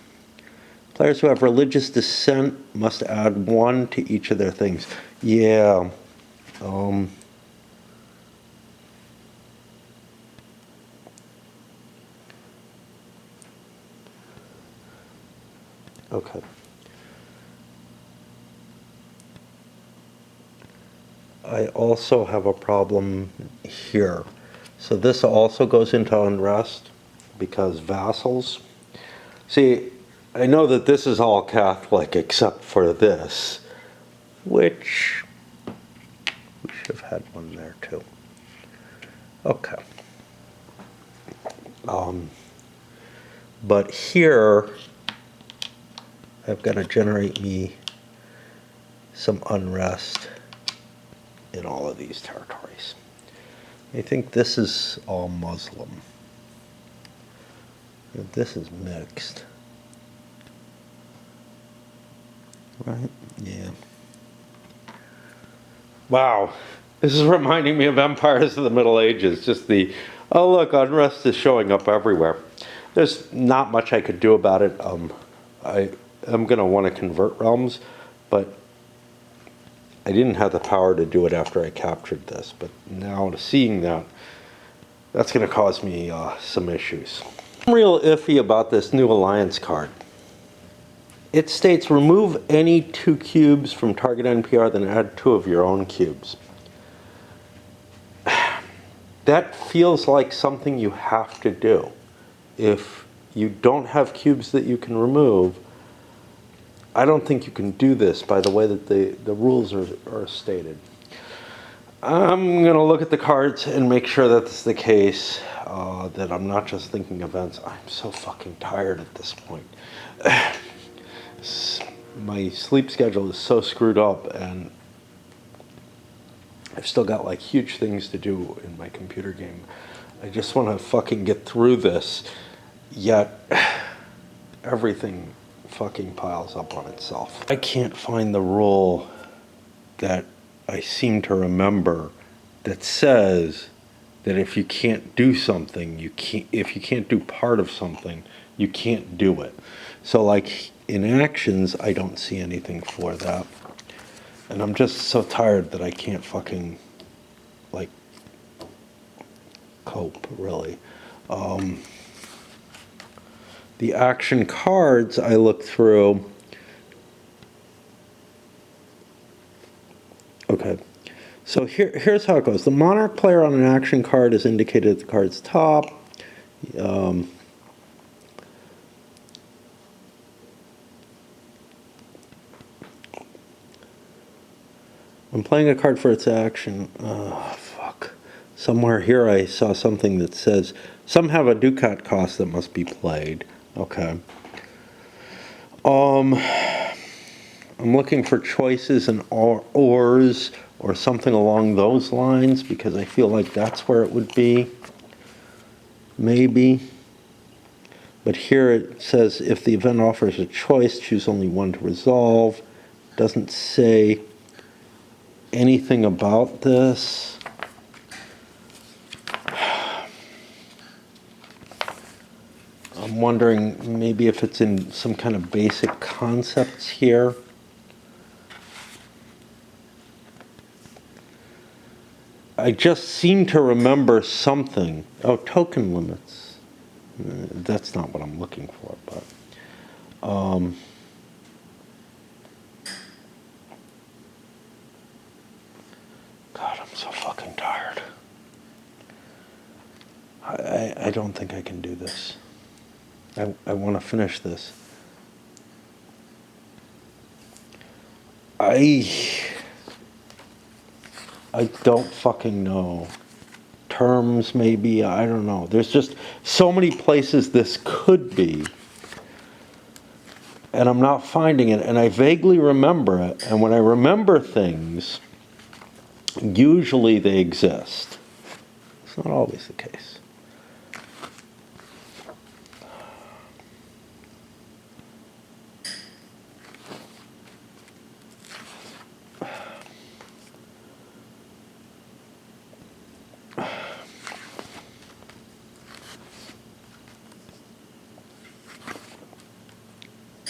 Players who have religious dissent must add 1 to each of their things. Yeah. Okay. I also have a problem here. So this also goes into unrest because vassals. See, I know that this is all Catholic except for this, which we should have had one there too. Okay. But here, I've got to generate me some unrest in all of these territories. I think this is all Muslim. This is mixed. Right? Yeah. Wow. This is reminding me of empires of the Middle Ages. Just the, oh look, unrest is showing up everywhere. There's not much I could do about it. I am going to want to convert realms, but I didn't have the power to do it after I captured this. But now seeing that, that's going to cause me some issues. I'm real iffy about this new alliance card. It states remove any 2 cubes from target NPR, then add 2 of your own cubes. That feels like something you have to do. If you don't have cubes that you can remove, I don't think you can do this by the way that the rules are stated. I'm going to look at the cards and make sure that's the case, that I'm not just thinking events. I'm so fucking tired at this point. My sleep schedule is so screwed up, and I've still got like huge things to do in my computer game. I just want to fucking get through this, yet everything fucking piles up on itself. I can't find the rule that I seem to remember that says that if you can't do something, if you can't do part of something, you can't do it. So like in actions, I don't see anything for that. And I'm just so tired that I can't fucking, like, cope, really. The action cards I looked through. Okay. So here's how it goes. The Monarch player on an action card is indicated at the card's top. I'm playing a card for its action. Oh, fuck. Somewhere here I saw something that says, some have a ducat cost that must be played. Okay. I'm looking for choices and ors or something along those lines because I feel like that's where it would be. Maybe. But here it says, if the event offers a choice, choose only one to resolve. Doesn't say anything about this. I'm wondering maybe if it's in some kind of basic concepts here. I just seem to remember something. Oh, token limits. That's not what I'm looking for, but God, I'm so fucking tired. I don't think I can do this. I want to finish this. I don't fucking know. Terms, maybe, I don't know. There's just so many places this could be, and I'm not finding it, and I vaguely remember it, and when I remember things, usually they exist. It's not always the case.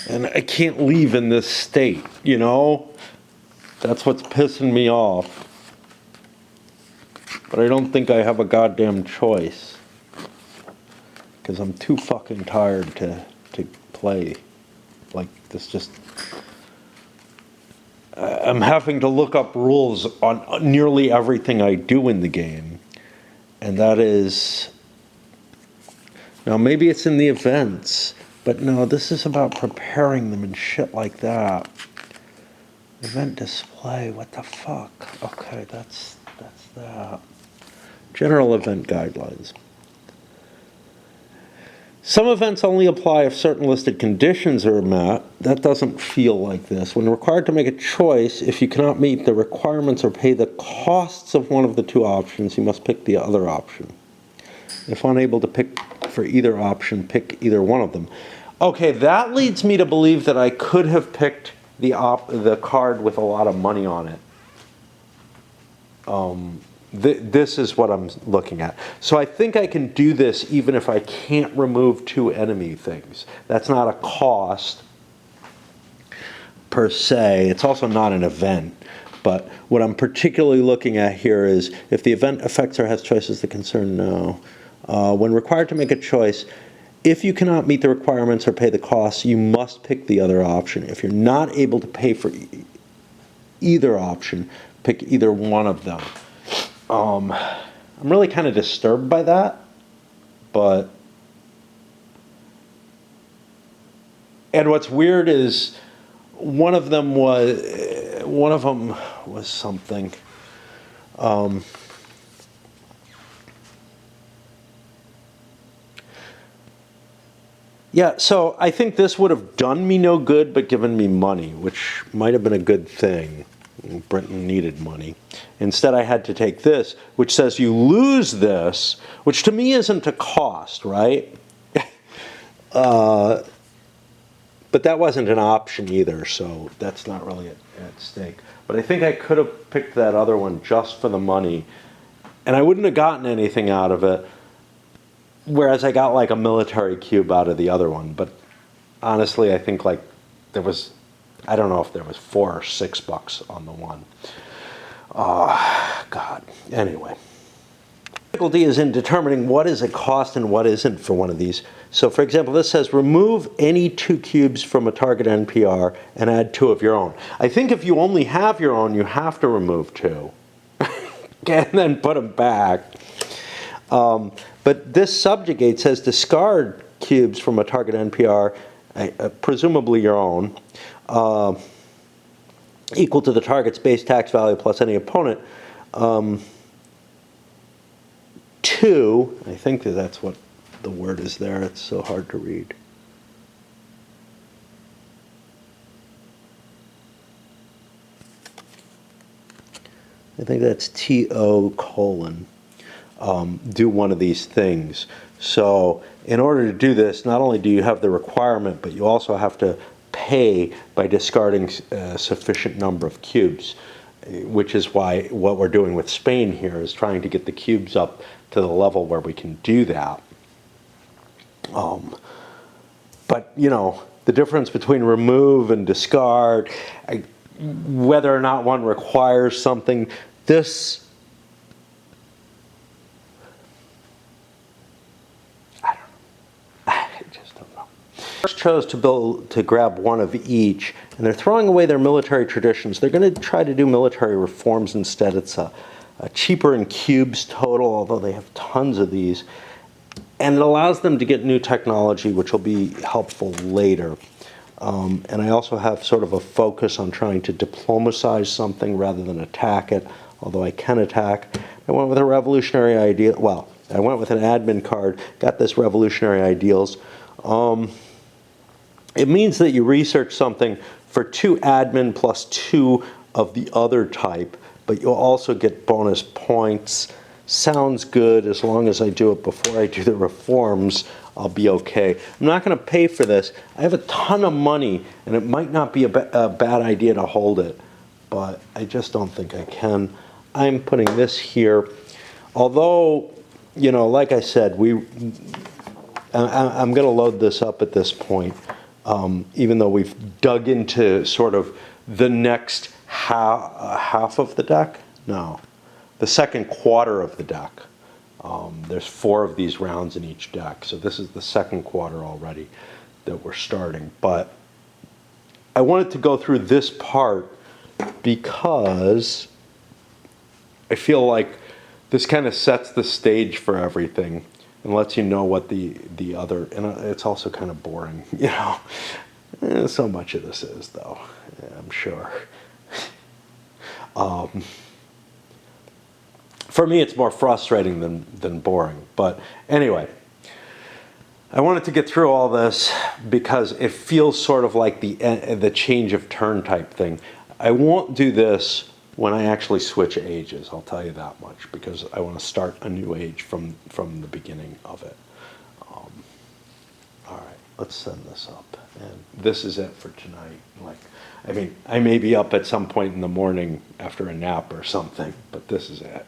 And I can't leave in this state, you know? That's what's pissing me off. But I don't think I have a goddamn choice. Because I'm too fucking tired to play like this. Just I'm having to look up rules on nearly everything I do in the game. And that is... Now, maybe it's in the events, but no, this is about preparing them and shit like that. Event display, what the fuck? Okay, that's that. General event guidelines. Some events only apply if certain listed conditions are met. That doesn't feel like this. When required to make a choice, if you cannot meet the requirements or pay the costs of one of the two options, you must pick the other option. If unable to pick for either option, pick either one of them. Okay, that leads me to believe that I could have picked the card with a lot of money on it. This is what I'm looking at. So I think I can do this even if I can't remove two enemy things. That's not a cost per se. It's also not an event. But what I'm particularly looking at here is if the event affects or has choices that concern no. When required to make a choice, if you cannot meet the requirements or pay the costs, you must pick the other option. If you're not able to pay for either option, pick either one of them. I'm really kind of disturbed by that, but, and what's weird is one of them was something, yeah, so I think this would have done me no good but given me money, which might have been a good thing. Britain needed money. Instead, I had to take this, which says you lose this, which to me isn't a cost, right? But that wasn't an option either, so that's not really at stake. But I think I could have picked that other one just for the money, and I wouldn't have gotten anything out of it, whereas I got like a military cube out of the other one. But honestly, I think like there was, I don't know if there was $4 or $6 on the one. God. Anyway. Difficulty is in determining what is a cost and what isn't for one of these. So for example, this says remove any 2 cubes from a target NPR and add 2 of your own. I think if you only have your own, you have to remove 2. And then put them back. But this subjugate says discard cubes from a target NPR, presumably your own, equal to the target's base tax value plus any opponent. 2, I think that's what the word is there. It's so hard to read. I think that's TO colon. Do one of these things. So in order to do this, not only do you have the requirement, but you also have to pay by discarding a sufficient number of cubes, which is why what we're doing with Spain here is trying to get the cubes up to the level where we can do that. But, you know, the difference between remove and discard, whether or not one requires something, this, First chose to grab one of each, and they're throwing away their military traditions. They're going to try to do military reforms instead. It's a cheaper in cubes total, although they have tons of these. And it allows them to get new technology, which will be helpful later. And I also have sort of a focus on trying to diplomatize something rather than attack it, although I can attack. I went with a revolutionary ideal. Well, I went with an admin card, got this revolutionary ideals. It means that you research something for 2 admin plus 2 of the other type, but you'll also get bonus points. Sounds good. As long as I do it before I do the reforms, I'll be okay. I'm not going to pay for this. I have a ton of money, and it might not be a bad idea to hold it, but I just don't think I can. I'm putting this here. Although, you know, like I said, I'm going to load this up at this point. Even though we've dug into sort of the next half of the deck? No, the second quarter of the deck. There's 4 of these rounds in each deck, so this is the second quarter already that we're starting. But I wanted to go through this part because I feel like this kind of sets the stage for everything and lets you know what the other, and it's also kind of boring, you know. So much of this is, though, I'm sure. For me, it's more frustrating than boring. But anyway, I wanted to get through all this because it feels sort of like the change of turn type thing. I won't do this when I actually switch ages, I'll tell you that much, because I want to start a new age from the beginning of it. All right, let's send this up. And this is it for tonight. Like, I mean, I may be up at some point in the morning after a nap or something, but this is it.